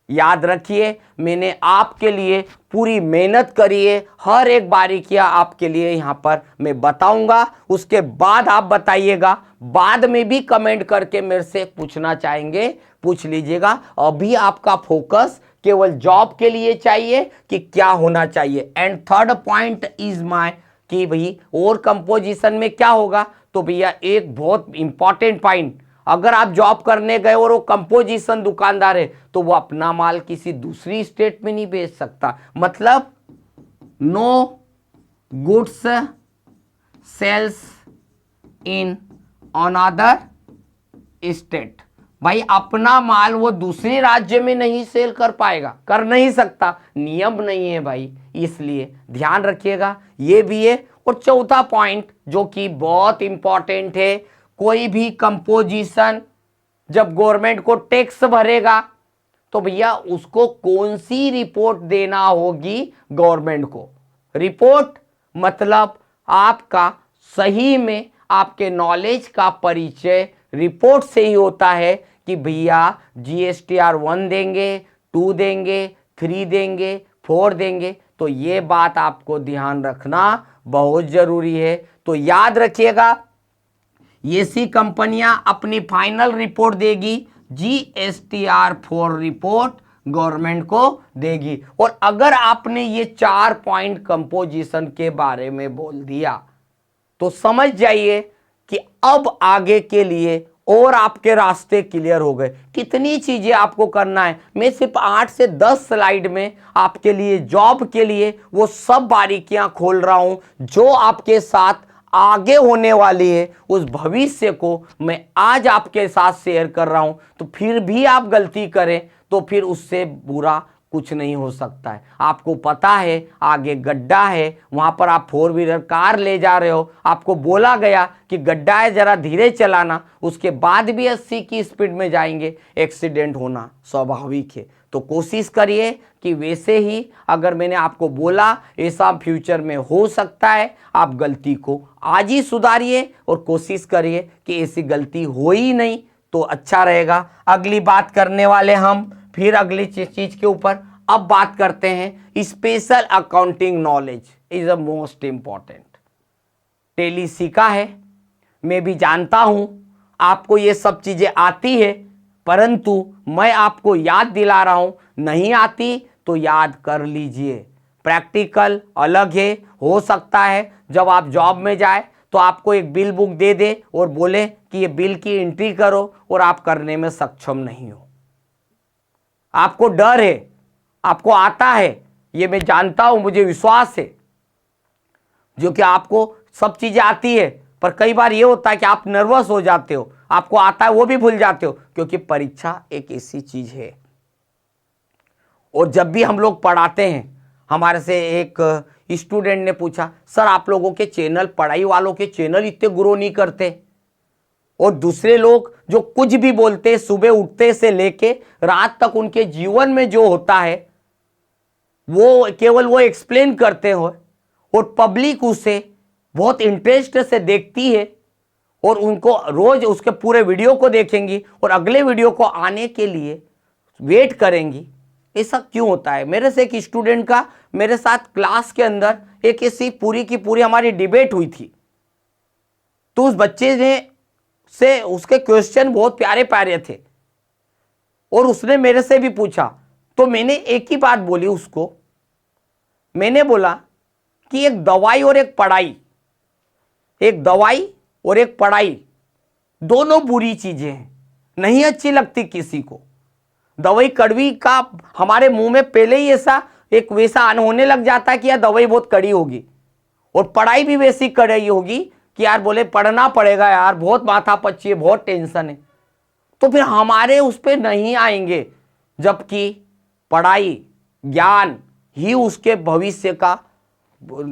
याद रखिए, मैंने आपके लिए पूरी मेहनत करी है, हर एक बारीकियां आपके लिए यहाँ पर मैं बताऊंगा। उसके बाद आप बताइएगा, बाद में भी कमेंट करके मेरे से पूछना चाहेंगे पूछ लीजिएगा। अभी आपका फोकस केवल जॉब के लिए चाहिए कि क्या होना चाहिए। And third point is my कि भाई और कंपोजिशन में क्या होगा, तो भैया एक बहुत इंपॉर्टेंट पॉइंट, अगर आप जॉब करने गए और वो कंपोजिशन दुकानदार है तो वो अपना माल किसी दूसरी स्टेट में नहीं बेच सकता। मतलब no goods sales in another state. भाई अपना माल वो दूसरे राज्य में नहीं सेल कर पाएगा, कर नहीं सकता, नियम नहीं है भाई, इसलिए ध्यान रखिएगा ये भी है। और चौथा पॉइंट जो कि बहुत इंपॉर्टेंट है, कोई भी कंपोजिशन जब गवर्नमेंट को टैक्स भरेगा तो भैया उसको कौन सी रिपोर्ट देना होगी गवर्नमेंट को। रिपोर्ट मतलब आपका सही में आपके नॉलेज का परिचय रिपोर्ट से ही होता है कि भैया GSTR 1 देंगे, 2 देंगे, 3 देंगे, 4 देंगे। तो ये बात आपको ध्यान रखना बहुत जरूरी है। तो याद रखिएगा, ये सी कंपनियां अपनी फाइनल रिपोर्ट देगी, GSTR 4 रिपोर्ट गवर्नमेंट को देगी। और अगर आपने ये 4 पॉइंट कंपोजिशन के बारे में बोल दिया तो समझ जाइए कि अब आगे के लिए और आपके रास्ते क्लियर हो गए। कितनी चीजें आपको करना है, मैं सिर्फ 8 से 10 स्लाइड में आपके लिए जॉब के लिए वो सब बारीकियां खोल रहा हूं जो आपके साथ आगे होने वाली है। उस भविष्य को मैं आज आपके साथ शेयर कर रहा हूं। तो फिर भी आप गलती करें तो फिर उससे बुरा कुछ नहीं हो सकता है। आपको पता है आगे गड्ढा है, वहां पर आप 4 व्हीलर कार ले जा रहे हो, आपको बोला गया कि गड्ढा है जरा धीरे चलाना, उसके बाद भी 80 की स्पीड में जाएंगे, एक्सीडेंट होना स्वाभाविक है। तो कोशिश करिए कि वैसे ही अगर मैंने आपको बोला ऐसा फ्यूचर में हो सकता है, आप गलती को आज ही सुधारिए और कोशिश करिए कि ऐसी गलती हो ही नहीं तो अच्छा रहेगा। अगली बात करने वाले हम फिर अगली चीज के ऊपर। अब बात करते हैं special accounting knowledge is the most important. Tally सीखा है, मैं भी जानता हूं आपको ये सब चीजें आती है, परंतु मैं आपको याद दिला रहा हूं, नहीं आती तो याद कर लीजिए। प्रैक्टिकल अलग है, हो सकता है जब आप जॉब में जाए तो आपको एक बिल बुक दे दे और बोले कि ये बिल की एंट्री करो और आप करने में सक्षम नहीं हो। आपको डर है, आपको आता है, ये मैं जानता हूं, मुझे विश्वास है, जो कि आपको सब चीजें आती है, पर कई बार ये होता है कि आप नर्वस हो जाते हो, आपको आता है वो भी भूल जाते हो, क्योंकि परीक्षा एक ऐसी चीज है। और जब भी हम लोग पढ़ाते हैं, हमारे से एक स्टूडेंट ने पूछा, सर आप लोगों के चैनल, पढ़ाई वालों के चैनल इतने ग्रो नहीं करते, और दूसरे लोग जो कुछ भी बोलते, सुबह उठते से लेके रात तक उनके जीवन में जो होता है वो केवल वो एक्सप्लेन करते हो और पब्लिक उसे बहुत इंटरेस्ट से देखती है और उनको रोज उसके पूरे वीडियो को देखेंगी और अगले वीडियो को आने के लिए वेट करेंगी। ऐसा क्यों होता है? मेरे से एक स्टूडेंट का मेरे साथ क्लास के अंदर एक ऐसी पूरी की पूरी हमारी डिबेट हुई थी। तो उस बच्चे ने से उसके क्वेश्चन बहुत प्यारे प्यारे थे और उसने मेरे से भी पूछा। तो मैंने एक ही बात बोली उसको, मैंने बोला कि एक दवाई और एक पढ़ाई, एक दवाई और एक पढ़ाई दोनों बुरी चीजें हैं, नहीं अच्छी लगती किसी को। दवाई कड़वी का हमारे मुंह में पहले ही ऐसा एक वैसा आन होने लग जाता है कि यार दवाई बहुत कड़ी होगी, और पढ़ाई भी वैसी कड़ी होगी कि यार बोले पढ़ना पड़ेगा यार, बहुत माथा पच्ची है, बहुत टेंशन है। तो फिर हमारे उस पर नहीं आएंगे, जबकि पढ़ाई ज्ञान ही उसके भविष्य का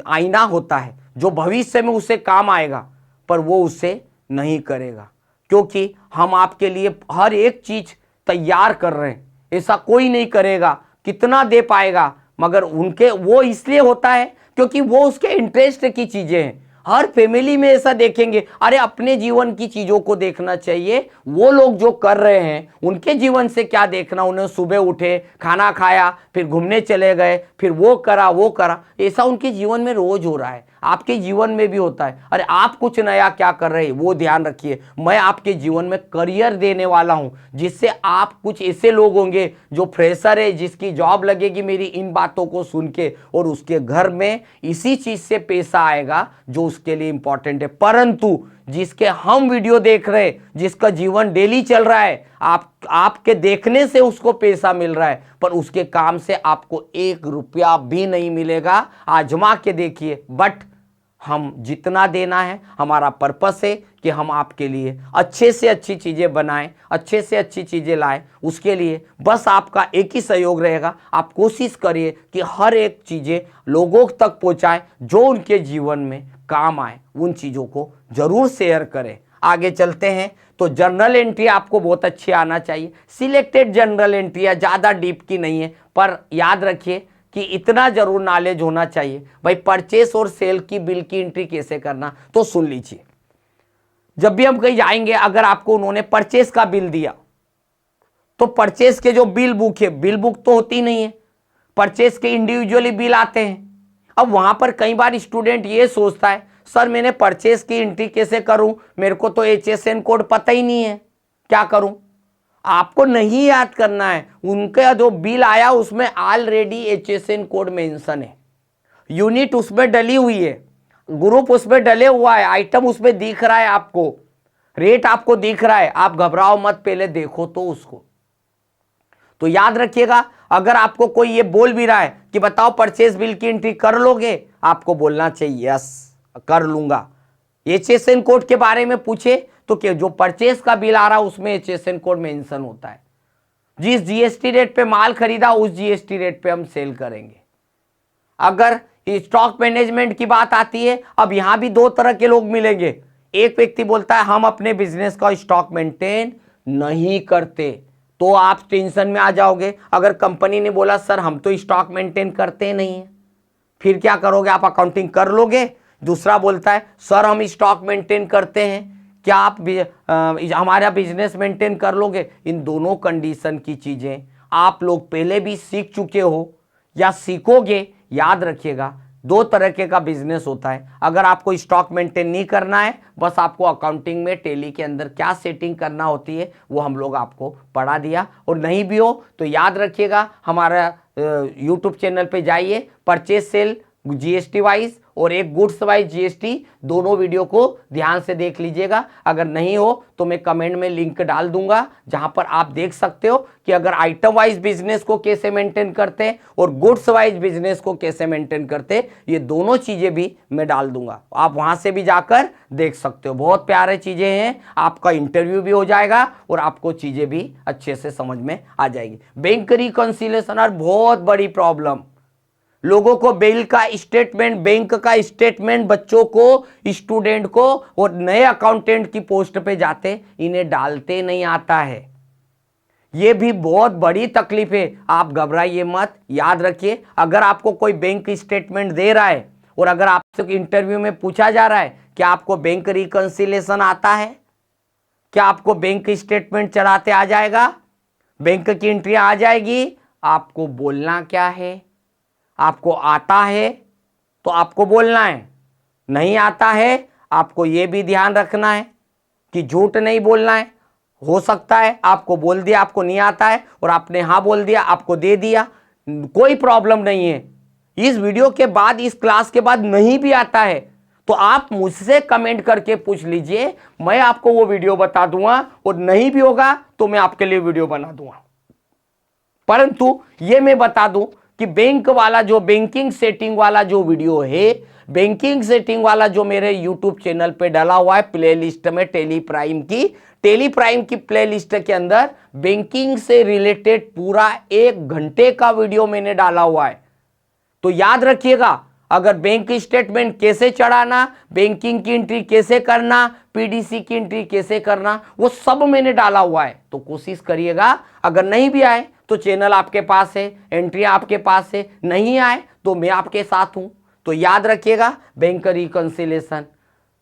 आईना होता है, जो भविष्य में उसे काम आएगा, पर वो उसे नहीं करेगा, क्योंकि हम आपके लिए हर एक चीज तैयार कर रहे हैं। ऐसा कोई नहीं करेगा, कितना दे पाएगा, मगर उनके वो इसलिए होता है क्योंकि वो उसके इंटरेस्ट की चीजें हैं। हर फैमिली में ऐसा देखेंगे, अरे अपने जीवन की चीजों को देखना चाहिए, वो लोग जो कर रहे हैं उनके जीवन से क्या देखना। उन्हें सुबह उठे, खाना खाया, फिर घूमने चले गए, फिर वो करा वो करा, ऐसा उनके जीवन में रोज हो रहा है, आपके जीवन में भी होता है। अरे आप कुछ नया क्या कर रहे हैं वो ध्यान रखिए। मैं आपके जीवन में करियर देने वाला हूं, जिससे आप कुछ ऐसे लोग होंगे जो फ्रेशर है, जिसकी जॉब लगेगी मेरी इन बातों को सुन के, और उसके घर में इसी चीज से पैसा आएगा जो उसके लिए इंपॉर्टेंट है। परंतु जिसके हम वीडियो देख रहे हैं, जिसका जीवन डेली चल रहा है, आपके देखने से उसको पैसा मिल रहा है, पर उसके काम से आपको 1 रुपया भी नहीं मिलेगा। आजमा के देखिए। बट हम जितना देना है, हमारा पर्पस है कि हम आपके लिए अच्छे से अच्छी चीज़ें बनाएं, अच्छे से अच्छी चीज़ें लाएं। उसके लिए बस आपका एक ही सहयोग रहेगा, आप कोशिश करिए कि हर एक चीज़ें लोगों तक पहुंचाएं जो उनके जीवन में काम आए, उन चीज़ों को जरूर शेयर करें। आगे चलते हैं। तो जर्नल एंट्री आपको बहुत अच्छी आना चाहिए। सिलेक्टेड जर्नल एंट्री है, ज़्यादा डीप की नहीं है, पर याद रखिए कि इतना जरूर नॉलेज होना चाहिए। भाई परचेस और सेल की बिल की एंट्री कैसे करना, तो सुन लीजिए। जब भी हम कहीं जाएंगे, अगर आपको उन्होंने परचेस का बिल दिया, तो परचेस के जो बिल बुक है, बिल बुक तो होती नहीं है, परचेस के इंडिविजुअली बिल आते हैं। अब वहां पर कई बार स्टूडेंट ये सोचता है, सर मैंने परचेस की एंट्री कैसे करूं, मेरे को तो HSN कोड पता ही नहीं है, क्या करूं। आपको नहीं याद करना है, उनका जो बिल आया उसमें ऑलरेडी HSN कोड मेंशन है, यूनिट उसमें डली हुई है, ग्रुप उसमें डले हुआ है, आइटम उसमें दिख रहा है, आपको रेट आपको दिख रहा है। आप घबराओ मत, पहले देखो तो उसको। तो याद रखिएगा, अगर आपको कोई ये बोल भी रहा है कि बताओ परचेज बिल की एंट्री कर लोगे, आपको बोलना चाहिए यस कर लूंगा। HSN कोड के बारे में पूछे तो क्या, जो परचेज का बिल आ रहा है उसमें HSN कोड मेंशन होता है। जिस GST रेट पे माल खरीदा उस GST रेट पे हम सेल करेंगे। अगर स्टॉक मैनेजमेंट की बात आती है, अब यहां भी दो तरह के लोग मिलेंगे। एक व्यक्ति बोलता है हम अपने बिजनेस का स्टॉक मेंटेन नहीं करते, तो आप टेंशन में आ जाओगे। अगर कंपनी ने बोला सर हम तो स्टॉक मेंटेन करते नहीं है, फिर क्या करोगे, आप अकाउंटिंग कर लोगे। दूसरा बोलता है सर हम स्टॉक मेंटेन करते हैं, क्या आप हमारा बिजनेस मेंटेन कर लोगे। इन दोनों कंडीशन की चीजें आप लोग पहले भी सीख चुके हो या सीखोगे। याद रखिएगा, दो तरह के का बिजनेस होता है। अगर आपको स्टॉक मेंटेन नहीं करना है, बस आपको अकाउंटिंग में टेली के अंदर क्या सेटिंग करना होती है वो हम लोग आपको पढ़ा दिया। और नहीं भी हो तो याद रखिएगा, हमारा यूट्यूब चैनल पे जाइए, परचेज सेल GST वाइज और एक गुड्स वाइज GST, दोनों वीडियो को ध्यान से देख लीजिएगा। अगर नहीं हो तो मैं कमेंट में लिंक डाल दूंगा, जहां पर आप देख सकते हो कि अगर आइटम वाइज बिजनेस को कैसे मेंटेन करते हैं और गुड्स वाइज बिजनेस को कैसे मेंटेन करते हैं, ये दोनों चीजें भी मैं डाल दूंगा। आप वहां से भी जाकर देख सकते हो, बहुत प्यारे चीजें हैं। आपका इंटरव्यू भी हो जाएगा और आपको चीजें भी अच्छे से समझ में आ जाएगी। बैंक रिकंसिलिएशन और बहुत बड़ी प्रॉब्लम, लोगों को बिल का स्टेटमेंट, बैंक का स्टेटमेंट बच्चों को, स्टूडेंट को और नए अकाउंटेंट की पोस्ट पे जाते इन्हें डालते नहीं आता है। ये भी बहुत बड़ी तकलीफ है, आप घबराइए मत। याद रखिए, अगर आपको कोई बैंक स्टेटमेंट दे रहा है और अगर आपसे इंटरव्यू में पूछा जा रहा है कि आपको बैंक रिकंसिलिएशन आता है, क्या आपको बैंक स्टेटमेंट चलाते आ जाएगा, बैंक की एंट्री आ जाएगी, आपको बोलना क्या है, आपको आता है तो आपको बोलना है, नहीं आता है आपको यह भी ध्यान रखना है कि झूठ नहीं बोलना है। हो सकता है आपको बोल दिया आपको नहीं आता है और आपने हाँ बोल दिया, आपको दे दिया, कोई प्रॉब्लम नहीं है। इस वीडियो के बाद, इस क्लास के बाद नहीं भी आता है तो आप मुझसे कमेंट करके पूछ लीजिए, मैं आपको वो वीडियो बता दूंगा, और नहीं भी होगा तो मैं आपके लिए वीडियो बना दूंगा। परंतु ये मैं बता दूं कि बैंक वाला जो बैंकिंग सेटिंग वाला जो वीडियो है, बैंकिंग सेटिंग वाला जो मेरे यूट्यूब चैनल पे डाला हुआ है प्लेलिस्ट में, टेली प्राइम की प्लेलिस्ट के अंदर बैंकिंग से रिलेटेड पूरा 1 घंटे का वीडियो मैंने डाला हुआ है। तो याद रखिएगा, अगर बैंक स्टेटमेंट कैसे चढ़ाना, बैंकिंग की एंट्री कैसे करना, PDC की एंट्री कैसे करना, वो सब मैंने डाला हुआ है। तो कोशिश करिएगा, अगर नहीं भी आए तो चैनल आपके पास है, एंट्री आपके पास है, नहीं आए तो मैं आपके साथ हूं। तो याद रखिएगा, बैंक रिकंसिलिएशन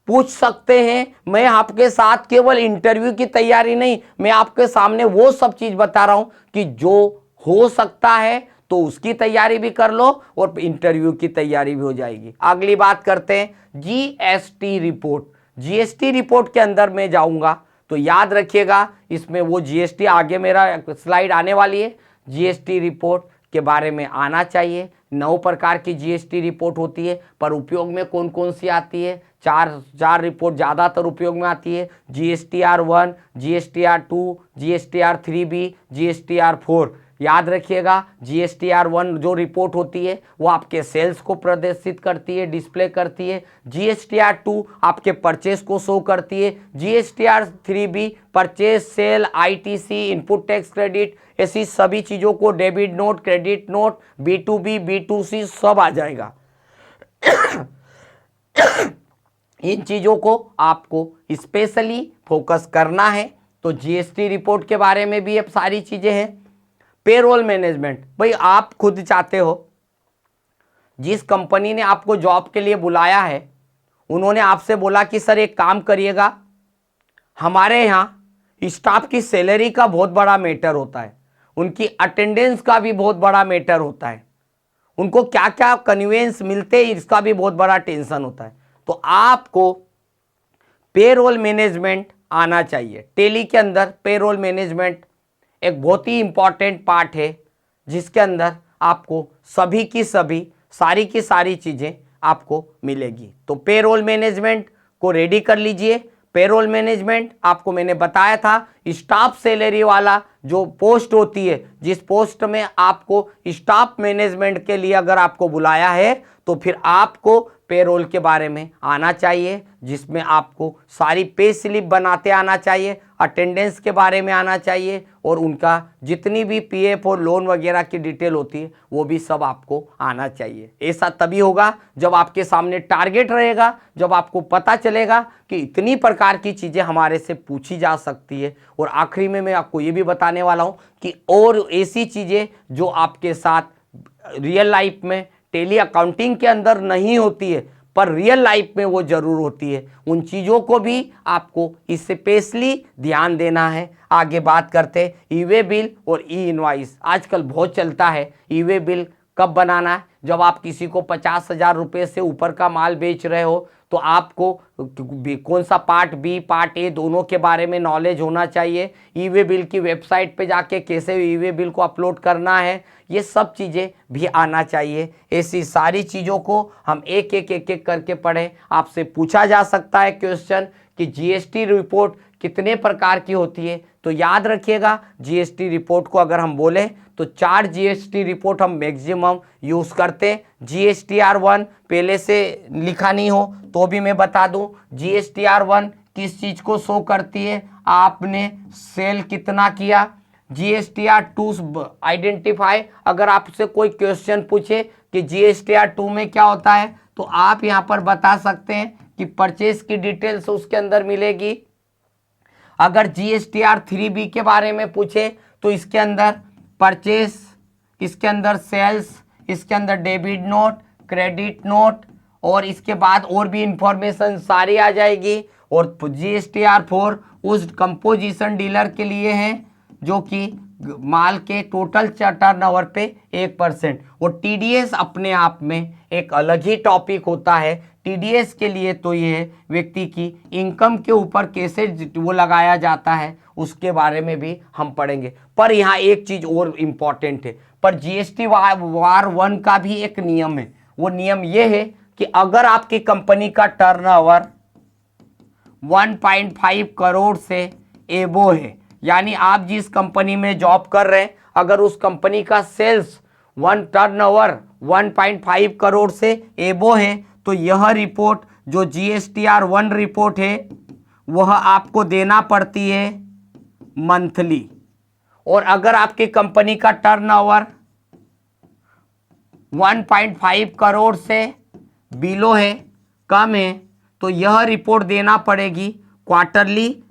पूछ सकते हैं। मैं आपके साथ केवल इंटरव्यू की तैयारी नहीं, मैं आपके सामने वो सब चीज बता रहा हूं कि जो हो सकता है तो उसकी तैयारी भी कर लो और इंटरव्यू की तैयारी भी हो जाएगी। अगली बात करते हैं GST रिपोर्ट। GST रिपोर्ट के अंदर मैं जाऊंगा तो याद रखिएगा, इसमें वो GST आगे मेरा स्लाइड आने वाली है, GST रिपोर्ट के बारे में आना चाहिए। 9 प्रकार की GST रिपोर्ट होती है, पर उपयोग में कौन कौन सी आती है, चार रिपोर्ट ज़्यादातर उपयोग में आती है, GSTR 1, GSTR 2, GSTR 3B, GSTR 4। याद रखिएगा GSTR1 जो रिपोर्ट होती है वो आपके सेल्स को प्रदर्शित करती है, डिस्प्ले करती है। GSTR2 आपके परचेस को शो करती है। GSTR3B purchase, sale, ITC, input tax credit, ऐसी सभी चीज़ों को, debit note, credit note, B2B, B2C सब आ जाएगा। इन चीज़ों को आपको स्पेशली फोकस करना है। तो GST रिपोर्ट के बारे में भी अब सारी चीज़ें हैं। पेरोल मैनेजमेंट, भाई आप खुद चाहते हो, जिस कंपनी ने आपको जॉब के लिए बुलाया है उन्होंने आपसे बोला कि सर एक काम करिएगा, हमारे यहाँ स्टाफ की सैलरी का बहुत बड़ा मैटर होता है, उनकी अटेंडेंस का भी बहुत बड़ा मैटर होता है, उनको क्या क्या कन्वीनियंस मिलते हैं इसका भी बहुत बड़ा टेंशन होता है। तो आपको पेरोल मैनेजमेंट आना चाहिए। टेली के अंदर पेरोल मैनेजमेंट एक बहुत ही इंपॉर्टेंट पार्ट है, जिसके अंदर आपको सभी की सभी सारी की सारी चीज़ें आपको मिलेगी। तो पेरोल मैनेजमेंट को रेडी कर लीजिए। पेरोल मैनेजमेंट आपको मैंने बताया था, स्टाफ सैलरी वाला जो पोस्ट होती है, जिस पोस्ट में आपको स्टाफ मैनेजमेंट के लिए अगर आपको बुलाया है तो फिर आपको पेरोल के बारे में आना चाहिए, जिसमें आपको सारी पे स्लिप बनाते आना चाहिए, अटेंडेंस के बारे में आना चाहिए, और उनका जितनी भी PF और लोन वगैरह की डिटेल होती है वो भी सब आपको आना चाहिए। ऐसा तभी होगा जब आपके सामने टारगेट रहेगा, जब आपको पता चलेगा कि इतनी प्रकार की चीज़ें हमारे से पूछी जा सकती है। और आखिरी में मैं आपको ये भी बताने वाला हूँ कि और ऐसी चीज़ें जो आपके साथ रियल लाइफ में टेली अकाउंटिंग के अंदर नहीं होती है पर रियल लाइफ में वो जरूर होती है, उन चीज़ों को भी आपको स्पेशली ध्यान देना है। आगे बात करते हैं ई-वे बिल और ई-इनवॉइस। आजकल बहुत चलता है। ई-वे बिल कब बनाना है? जब आप किसी को 50,000 रुपये से ऊपर का माल बेच रहे हो तो आपको कौन सा पार्ट बी पार्ट ए दोनों के बारे में नॉलेज होना चाहिए। ई-वे बिल की वेबसाइट पे जाके कैसे ई-वे बिल को अपलोड करना है, ये सब चीज़ें भी आना चाहिए। ऐसी सारी चीज़ों को हम एक एक करके पढ़ें। आपसे पूछा जा सकता है क्वेश्चन कि GST रिपोर्ट कितने प्रकार की होती है, तो याद रखिएगा GST रिपोर्ट को अगर हम बोलें तो 4 GST रिपोर्ट हम मैक्सिमम यूज़ करते हैं। GSTR1 पहले से लिखा नहीं हो तो भी मैं बता दूं, GSTR1 किस चीज़ को शो करती है, आपने सेल कितना किया। GSTR2 आइडेंटिफाई, अगर आपसे कोई क्वेश्चन पूछे कि GSTR2 में क्या होता है तो आप यहाँ पर बता सकते हैं कि परचेस की डिटेल्स उसके अंदर मिलेगी। अगर GSTR3B के बारे में पूछे तो इसके अंदर परचेस, इसके अंदर सेल्स, इसके अंदर डेबिट नोट, क्रेडिट नोट, और इसके बाद और भी इंफॉर्मेशन सारी आ जाएगी। और GSTR4 उस कंपोजिशन डीलर के लिए है जो कि माल के टोटल टर्नओवर पे 1%। और TDS अपने आप में एक अलग ही टॉपिक होता है। TDS के लिए तो ये व्यक्ति की इनकम के ऊपर कैसे वो लगाया जाता है उसके बारे में भी हम पढ़ेंगे। पर यहाँ एक चीज़ और इम्पॉर्टेंट है, पर GSTR1 का भी एक नियम है। वो नियम ये है कि अगर आपकी कंपनी का टर्नओवर 1.5 करोड़ से एबो है, यानी आप जिस कंपनी में जॉब कर रहे हैं अगर उस कंपनी का सेल्स टर्नओवर 1.5 करोड़ से एबो है तो यह रिपोर्ट जो GSTR1 रिपोर्ट है वह आपको देना पड़ती है मंथली। और अगर आपकी कंपनी का टर्नओवर 1.5 करोड़ से बिलो है, कम है, तो यह रिपोर्ट देना पड़ेगी क्वार्टरली।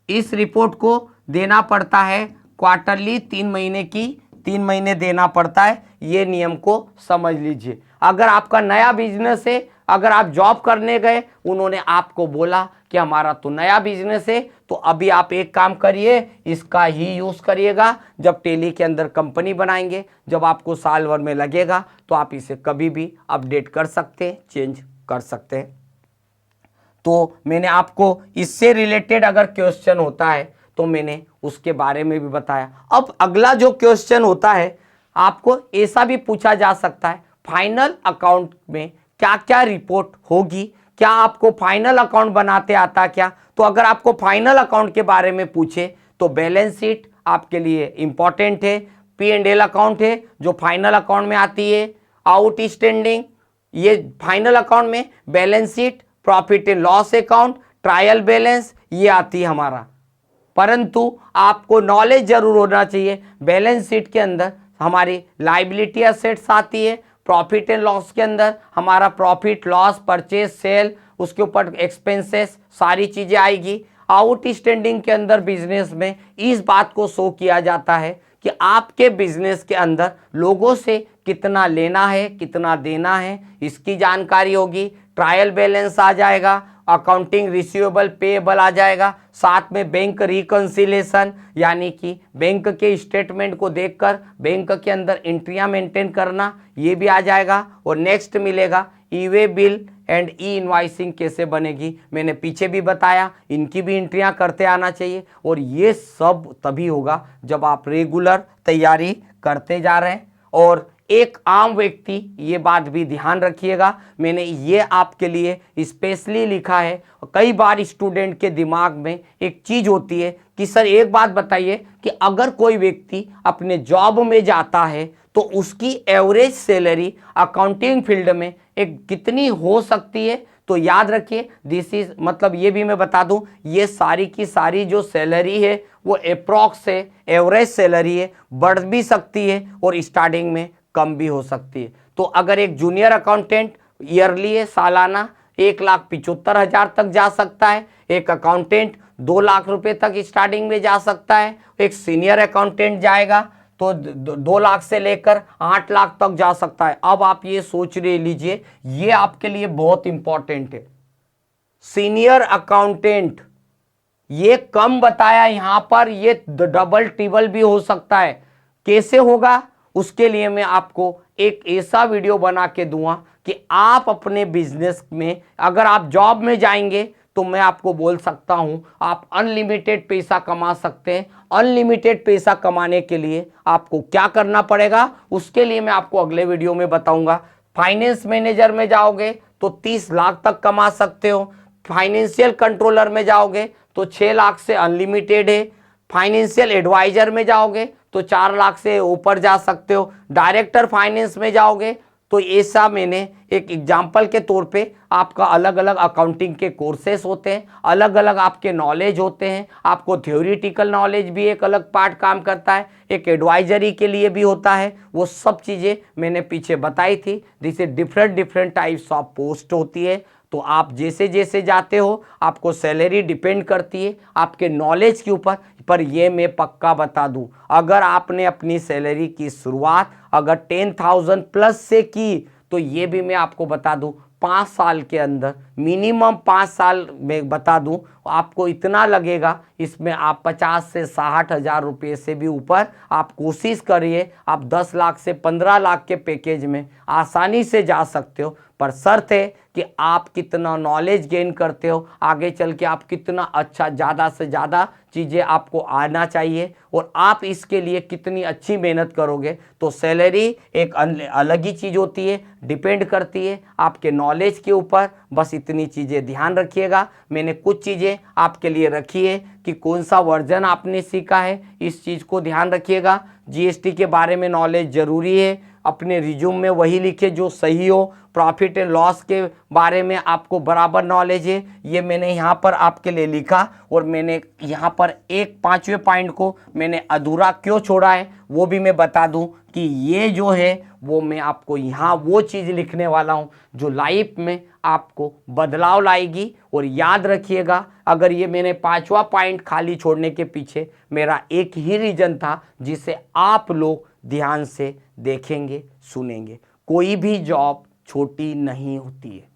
इस रिपोर्ट को देना पड़ता है क्वार्टरली, 3 महीने देना पड़ता है। ये नियम को समझ लीजिए। अगर आपका नया बिजनेस है, अगर आप जॉब करने गए, उन्होंने आपको बोला कि हमारा तो नया बिजनेस है, तो अभी आप एक काम करिए, इसका ही यूज़ करिएगा। जब टेली के अंदर कंपनी बनाएंगे, जब आपको साल भर में लगेगा तो आप इसे कभी भी अपडेट कर सकते हैं, चेंज कर सकते हैं। तो मैंने आपको इससे रिलेटेड अगर क्वेश्चन होता है तो मैंने उसके बारे में भी बताया। अब अगला जो क्वेश्चन होता है आपको ऐसा भी पूछा जा सकता है, फाइनल अकाउंट में क्या क्या रिपोर्ट होगी, क्या आपको फाइनल अकाउंट बनाते आता क्या? तो अगर आपको फाइनल अकाउंट के बारे में पूछे तो बैलेंस शीट आपके लिए इंपॉर्टेंट है, P&L अकाउंट है जो फाइनल अकाउंट में आती है। आउटस्टैंडिंग, ये फाइनल अकाउंट में balance sheet, profit and loss account, trial balance, ये आती है हमारा। परंतु आपको नॉलेज जरूर होना चाहिए, बैलेंस शीट के अंदर हमारी लाइबिलिटी असेट्स आती है, प्रॉफिट एंड लॉस के अंदर हमारा प्रॉफिट लॉस परचेज सेल, उसके ऊपर एक्सपेंसेस, सारी चीजें आएगी। आउटस्टैंडिंग के अंदर बिजनेस में इस बात को शो किया जाता है कि आपके बिजनेस के अंदर लोगों से कितना लेना है, कितना देना है, इसकी जानकारी होगी। ट्रायल बैलेंस आ जाएगा, अकाउंटिंग रिसीवेबल पेएबल आ जाएगा, साथ में बैंक रिकंसिलेशन, यानी कि बैंक के स्टेटमेंट को देखकर बैंक के अंदर एंट्रियां मेंटेन करना, ये भी आ जाएगा। और नेक्स्ट मिलेगा e way bill and e invoicing कैसे बनेगी, मैंने पीछे भी बताया, इनकी भी एंट्रियां करते आना चाहिए। और ये सब तभी होगा जब आप रेगुलर तैयारी करते जा रहे हैं। और एक आम व्यक्ति, ये बात भी ध्यान रखिएगा, मैंने ये आपके लिए स्पेशली लिखा है। कई बार स्टूडेंट के दिमाग में एक चीज होती है कि सर एक बात बताइए कि अगर कोई व्यक्ति अपने जॉब में जाता है तो उसकी एवरेज सैलरी अकाउंटिंग फील्ड में एक कितनी हो सकती है। तो याद रखिए, दिस इज, मतलब ये भी मैं बता दूं, ये सारी की सारी जो सैलरी है वो अप्रॉक्स है, एवरेज सैलरी है, बढ़ भी सकती है और स्टार्टिंग में कम भी हो सकती है। तो अगर एक जूनियर अकाउंटेंट ईयरली है, सालाना 1,75,000 तक जा सकता है, एक अकाउंटेंट 2 लाख रुपए तक स्टार्टिंग में जा सकता है, एक सीनियर अकाउंटेंट जाएगा तो 2 लाख से लेकर 8 लाख तक जा सकता है। अब आप ये सोच लीजिए, ये आपके लिए बहुत इंपॉर्टेंट है। सीनियर अकाउंटेंट, ये कम बताया यहां पर, ये डबल ट्रिबल भी हो सकता है। कैसे होगा, उसके लिए मैं आपको एक ऐसा वीडियो बना के दूंगा कि आप अपने बिजनेस में, अगर आप जॉब में जाएंगे तो मैं आपको बोल सकता हूं आप अनलिमिटेड पैसा कमा सकते हैं। अनलिमिटेड पैसा कमाने के लिए आपको क्या करना पड़ेगा, उसके लिए मैं आपको अगले वीडियो में बताऊंगा। फाइनेंस मैनेजर में जाओगे तो 30 लाख तक कमा सकते हो, फाइनेंशियल कंट्रोलर में जाओगे तो 6 लाख से अनलिमिटेड है, फाइनेंशियल एडवाइजर में जाओगे तो 4 लाख से ऊपर जा सकते हो, डायरेक्टर फाइनेंस में जाओगे तो ऐसा, मैंने एक एग्जाम्पल के तौर पे, आपका अलग अलग अकाउंटिंग के कोर्सेस होते हैं, अलग अलग आपके नॉलेज होते हैं, आपको थ्योरेटिकल नॉलेज भी एक अलग पार्ट काम करता है, एक एडवाइजरी के लिए भी होता है, वो सब चीज़ें मैंने पीछे बताई थी। जिससे डिफरेंट टाइप्स ऑफ पोस्ट होती है। तो आप जैसे जैसे जाते हो आपको सैलरी डिपेंड करती है आपके नॉलेज के ऊपर। पर ये मैं पक्का बता दूं, अगर आपने अपनी सैलरी की शुरुआत अगर 10,000 प्लस से की तो ये भी मैं आपको बता दूं 5 साल के अंदर, मिनिमम 5 साल में बता दूं, आपको इतना लगेगा, इसमें आप 50 से 60 हजार रुपये से भी ऊपर आप कोशिश करिए, आप 10 लाख से 15 लाख के पैकेज में आसानी से जा सकते हो। पर शर्त है कि आप कितना नॉलेज गेन करते हो, आगे चल के आप कितना अच्छा, ज़्यादा से ज़्यादा चीज़ें आपको आना चाहिए और आप इसके लिए कितनी अच्छी मेहनत करोगे। तो सैलरी एक अलग ही चीज़ होती है, डिपेंड करती है आपके नॉलेज के ऊपर। बस इतनी चीज़ें ध्यान रखिएगा। मैंने कुछ चीज़ें आपके लिए रखी है कि कौन सा वर्जन आपने सीखा है, इस चीज़ को ध्यान रखिएगा। जीएसटी के बारे में नॉलेज ज़रूरी है, अपने रिज्यूम में वही लिखे जो सही हो। प्रॉफिट एंड लॉस के बारे में आपको बराबर नॉलेज है, ये मैंने यहाँ पर आपके लिए लिखा। और मैंने यहाँ पर एक 5वें पॉइंट को मैंने अधूरा क्यों छोड़ा है वो भी मैं बता दूं कि ये जो है वो मैं आपको यहाँ वो चीज़ लिखने वाला हूँ जो लाइफ में आपको बदलाव लाएगी। और याद रखिएगा, अगर ये मैंने 5वां पॉइंट खाली छोड़ने के पीछे मेरा एक ही रीजन था जिसे आप लोग ध्यान से देखेंगे, सुनेंगे। कोई भी जॉब छोटी नहीं होती है।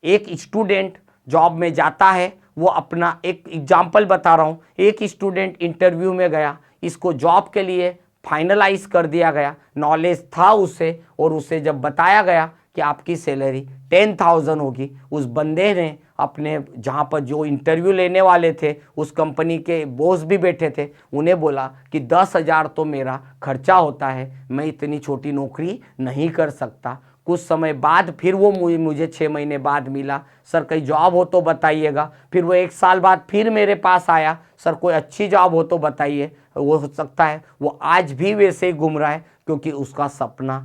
एक स्टूडेंट जॉब में जाता है, वो अपना एक एग्जाम्पल बता रहा हूँ, एक स्टूडेंट इंटरव्यू में गया, इसको जॉब के लिए फाइनलाइज कर दिया गया, नॉलेज था उसे, और उसे जब बताया गया कि आपकी सैलरी 10,000 होगी, उस बंदे ने अपने जहाँ पर जो इंटरव्यू लेने वाले थे, उस कंपनी के बॉस भी बैठे थे, उन्हें बोला कि 10,000 तो मेरा खर्चा होता है, मैं इतनी छोटी नौकरी नहीं कर सकता। कुछ समय बाद फिर वो मुझे 6 महीने बाद मिला, सर कहीं जॉब हो तो बताइएगा। फिर वो 1 साल बाद फिर मेरे पास आया, सर कोई अच्छी जॉब हो तो बताइए। वो हो सकता है वो आज भी वैसे ही घूम रहा है, क्योंकि उसका सपना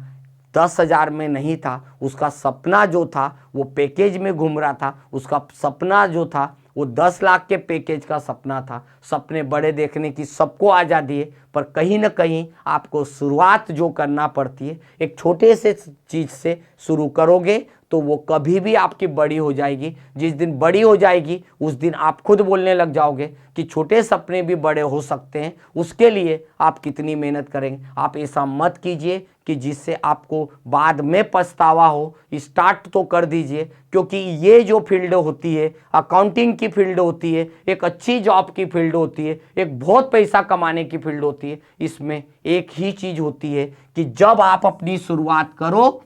10,000 में नहीं था, उसका सपना जो था वो पैकेज में घूम रहा था। उसका सपना जो था वो 10 लाख के पैकेज का सपना था। सपने बड़े देखने की सबको आज़ादी है, पर कहीं ना कहीं आपको शुरुआत जो करना पड़ती है, एक छोटे से चीज़ से शुरू करोगे तो वो कभी भी आपकी बड़ी हो जाएगी। जिस दिन बड़ी हो जाएगी उस दिन आप खुद बोलने लग जाओगे कि छोटे सपने भी बड़े हो सकते हैं। उसके लिए आप कितनी मेहनत करेंगे। आप ऐसा मत कीजिए कि जिससे आपको बाद में पछतावा हो। स्टार्ट तो कर दीजिए, क्योंकि ये जो फील्ड होती है, अकाउंटिंग की फील्ड होती है, एक अच्छी जॉब की फील्ड होती है, एक बहुत पैसा कमाने की फील्ड होती है। इसमें एक ही चीज़ होती है कि जब आप अपनी शुरुआत करो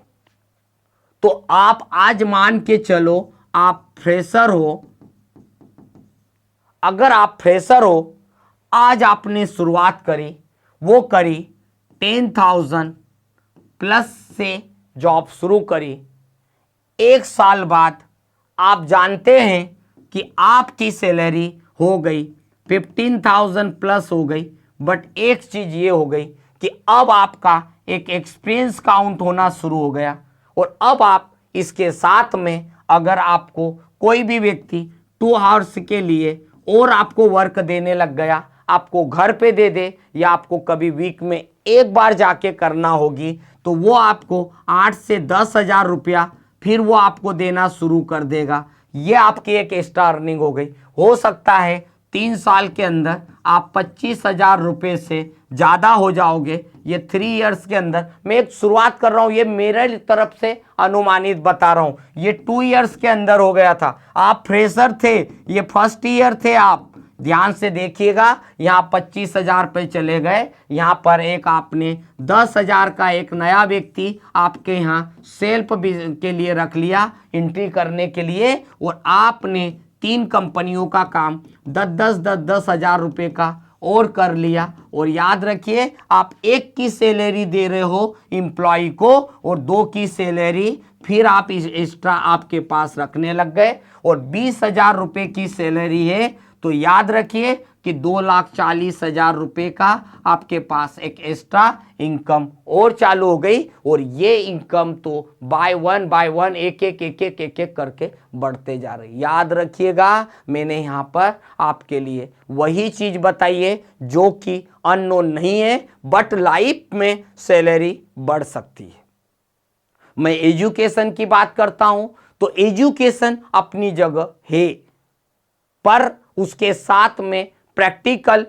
तो आप आज मान के चलो आप फ्रेशर हो। अगर आप फ्रेशर हो, आज आपने शुरुआत करी, वो करी 10,000 प्लस से जॉब शुरू करी। 1 साल बाद आप जानते हैं कि आपकी सैलरी हो गई 15,000 प्लस हो गई। बट एक चीज़ ये हो गई कि अब आपका एक एक्सपीरियंस काउंट होना शुरू हो गया, और अब आप इसके साथ में अगर आपको कोई भी व्यक्ति 2 आवर्स के लिए और आपको वर्क देने लग गया, आपको घर पे दे दे या आपको कभी वीक में एक बार जाके करना होगी, तो वो आपको 8 से 10,000 रुपया फिर वो आपको देना शुरू कर देगा। ये आपकी एक एक्स्ट्रा अर्निंग हो गई। हो सकता है 3 साल के अंदर आप 25,000 रुपये से ज़्यादा हो जाओगे। ये 3 इयर्स के अंदर, मैं एक शुरुआत कर रहा हूँ, ये मेरे तरफ से अनुमानित बता रहा हूँ। ये 2 इयर्स के अंदर हो गया था। आप फ्रेशर थे, ये फर्स्ट ईयर थे आप। ध्यान से देखिएगा, यहाँ 25,000 पे चले गए, यहाँ पर एक आपने 10,000 का एक नया व्यक्ति आपके यहाँ सेल्फ के लिए रख लिया, एंट्री करने के लिए, और आपने 3 कंपनियों का काम 10,000 रुपये का और कर लिया। और याद रखिए, आप 1 की सैलरी दे रहे हो एम्प्लॉय को और 2 की सैलरी फिर आप एक्स्ट्रा आपके पास रखने लग गए, और 20,000 रुपये की सैलरी है तो याद रखिए कि 2,40,000 रुपये का आपके पास एक एक्स्ट्रा इनकम और चालू हो गई। और ये इनकम तो बाय वन एक एक करके बढ़ते जा रही। याद रखिएगा, मैंने यहाँ पर आपके लिए वही चीज़ बताई है जो कि अननोन नहीं है, बट लाइफ में सैलरी बढ़ सकती है। मैं एजुकेशन की बात करता हूं तो एजुकेशन अपनी जगह है, पर उसके साथ में प्रैक्टिकल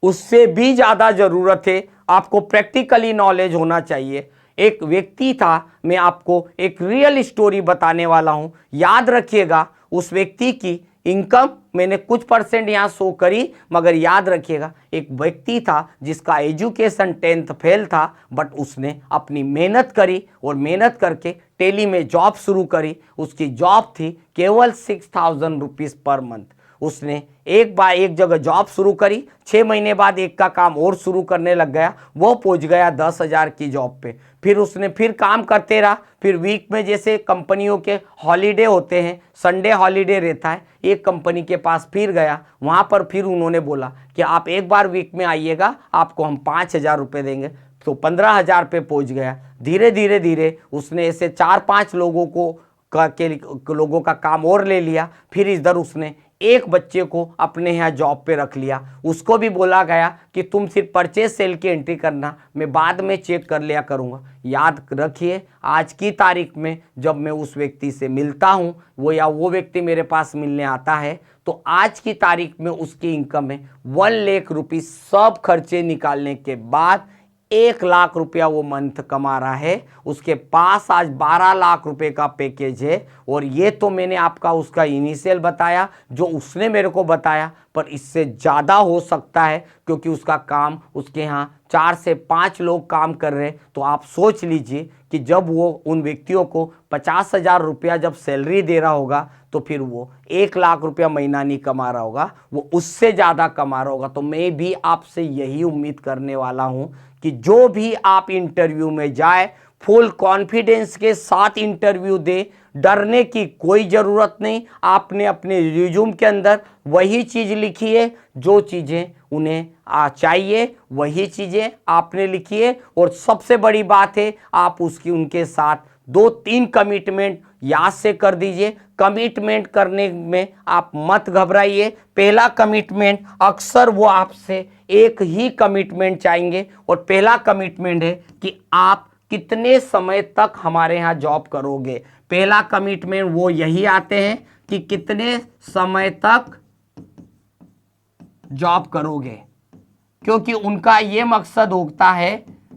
उससे भी ज़्यादा ज़रूरत है। आपको प्रैक्टिकली नॉलेज होना चाहिए। एक व्यक्ति था, मैं आपको एक रियल स्टोरी बताने वाला हूं। याद रखिएगा, उस व्यक्ति की इनकम मैंने कुछ परसेंट यहाँ शो करी, मगर याद रखिएगा एक व्यक्ति था जिसका एजुकेशन 10th फेल था, बट उसने अपनी मेहनत करी और मेहनत करके टेली में जॉब शुरू करी। उसकी जॉब थी केवल 6,000 रुपीज़ पर मंथ। उसने एक जगह जॉब शुरू करी, 6 महीने बाद एक का काम और शुरू करने लग गया, वो पहुंच गया 10,000 की जॉब पे। फिर उसने फिर काम करते रहा। फिर वीक में जैसे कंपनियों के हॉलीडे होते हैं, संडे हॉलीडे रहता है, एक कंपनी के पास फिर गया। वहाँ पर फिर उन्होंने बोला कि आप एक बार वीक में आइएगा, आपको हम 5,000 रुपये देंगे। तो 15,000 पे पहुँच गया। धीरे धीरे उसने ऐसे 4-5 लोगों का काम और ले लिया। फिर इधर उसने एक बच्चे को अपने यहाँ जॉब पे रख लिया। उसको भी बोला गया कि तुम सिर्फ परचेज सेल की एंट्री करना, मैं बाद में चेक कर लिया करूँगा। याद रखिए, आज की तारीख में जब मैं उस व्यक्ति से मिलता हूँ, वो व्यक्ति मेरे पास मिलने आता है, तो आज की तारीख में उसकी इनकम है 1 लाख रुपये। सब खर्चे निकालने के बाद 1 लाख रुपया वो मंथ कमा रहा है। उसके पास आज 12 लाख रुपए का पैकेज है। और ये तो मैंने आपका उसका इनिशियल बताया, जो उसने मेरे को बताया, पर इससे ज़्यादा हो सकता है, क्योंकि उसका काम, उसके यहाँ 4 से 5 लोग काम कर रहे हैं। तो आप सोच लीजिए कि जब वो उन व्यक्तियों को 50,000 रुपया जब सैलरी दे रहा होगा, तो फिर वो 1 लाख रुपया महीना नहीं कमा रहा होगा, वो उससे ज़्यादा कमा रहा होगा। तो मैं भी आपसे यही उम्मीद करने वाला हूँ कि जो भी आप इंटरव्यू में जाए, फुल कॉन्फिडेंस के साथ इंटरव्यू दे, डरने की कोई ज़रूरत नहीं। आपने अपने रिज्यूम के अंदर वही चीज़ लिखी है, जो चीज़ें उन्हें चाहिए वही चीज़ें आपने लिखी है। और सबसे बड़ी बात है, आप उनके साथ 2-3 कमिटमेंट याद से कर दीजिए। कमिटमेंट करने में आप मत घबराइए। पहला कमिटमेंट अक्सर वो आपसे एक ही कमिटमेंट चाहेंगे, और पहला कमिटमेंट है कि आप कितने समय तक हमारे यहाँ जॉब करोगे। पहला कमिटमेंट वो यही आते हैं कि कितने समय तक जॉब करोगे, क्योंकि उनका ये मकसद होता है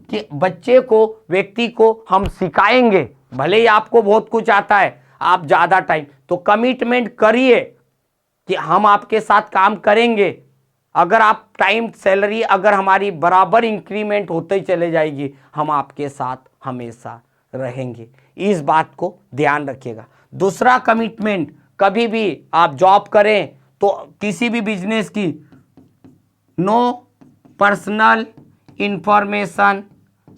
कि बच्चे को, व्यक्ति को हम सिखाएंगे। भले ही आपको बहुत कुछ आता है, आप ज़्यादा टाइम, तो कमिटमेंट करिए कि हम आपके साथ काम करेंगे। अगर आप टाइम, सैलरी अगर हमारी बराबर इंक्रीमेंट होते ही चले जाएगी, हम आपके साथ हमेशा रहेंगे। इस बात को ध्यान रखिएगा। दूसरा कमिटमेंट, कभी भी आप जॉब करें तो किसी भी बिजनेस की, नो पर्सनल इंफॉर्मेशन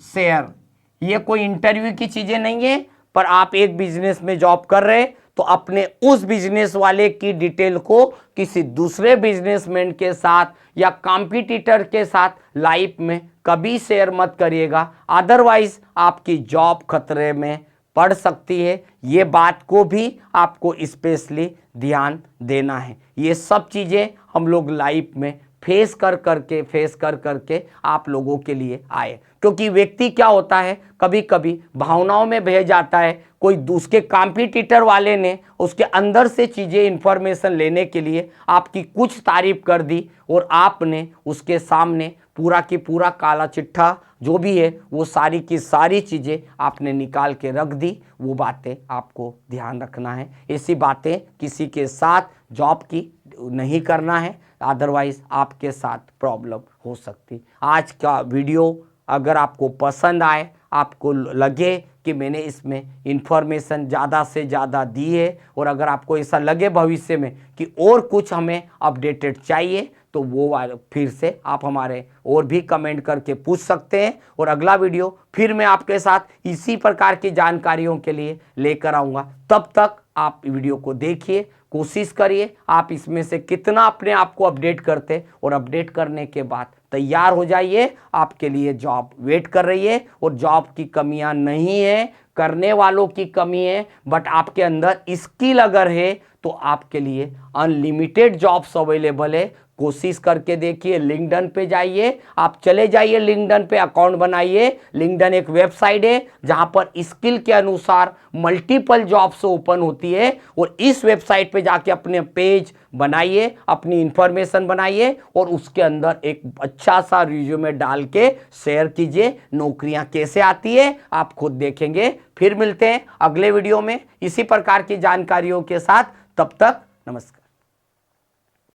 शेयर। ये कोई इंटरव्यू की चीजें नहीं है, पर आप एक बिजनेस में जॉब कर रहे तो अपने उस बिजनेस वाले की डिटेल को किसी दूसरे बिजनेसमैन के साथ या कॉम्पिटिटर के साथ लाइफ में कभी शेयर मत करिएगा, अदरवाइज आपकी जॉब खतरे में पड़ सकती है। ये बात को भी आपको स्पेशली ध्यान देना है। ये सब चीज़ें हम लोग लाइफ में फेस कर करके आप लोगों के लिए आए, क्योंकि व्यक्ति क्या होता है, कभी कभी भावनाओं में बह जाता है। कोई उसके कॉम्पिटिटर वाले ने उसके अंदर से चीज़ें, इंफॉर्मेशन लेने के लिए आपकी कुछ तारीफ कर दी, और आपने उसके सामने पूरा की पूरा काला चिट्ठा जो भी है वो सारी की सारी चीज़ें आपने निकाल के रख दी। वो बातें आपको ध्यान रखना है। ऐसी बातें किसी के साथ जॉब की नहीं करना है, अदरवाइज आपके साथ प्रॉब्लम हो सकती। आज का वीडियो अगर आपको पसंद आए, आपको लगे कि मैंने इसमें इंफॉर्मेशन ज़्यादा से ज़्यादा दी है, और अगर आपको ऐसा लगे भविष्य में कि और कुछ हमें अपडेटेड चाहिए, तो वो फिर से आप हमारे और भी कमेंट करके पूछ सकते हैं, और अगला वीडियो फिर मैं आपके साथ इसी प्रकार की जानकारियों के लिए लेकर आऊँगा। तब तक आप वीडियो को देखिए, कोशिश करिए आप इसमें से कितना अपने आप को अपडेट करते, और अपडेट करने के बाद तैयार हो जाइए। आपके लिए जॉब वेट कर रही है, और जॉब की कमियां नहीं है, करने वालों की कमी है। बट आपके अंदर स्किल अगर है तो आपके लिए अनलिमिटेड जॉब्स अवेलेबल है। कोशिश करके देखिए। लिंक्डइन पे जाइए, आप चले जाइए, लिंक्डइन पे अकाउंट बनाइए। लिंक्डइन एक वेबसाइट है जहां पर स्किल के अनुसार मल्टीपल जॉब्स ओपन होती है, और इस वेबसाइट पे जाके अपने पेज बनाइए, अपनी इंफॉर्मेशन बनाइए, और उसके अंदर एक अच्छा सा रिज्यूमे डाल के शेयर कीजिए। नौकरियां कैसे आती है आप खुद देखेंगे। फिर मिलते हैं अगले वीडियो में इसी प्रकार की जानकारियों के साथ। तब तक नमस्कार।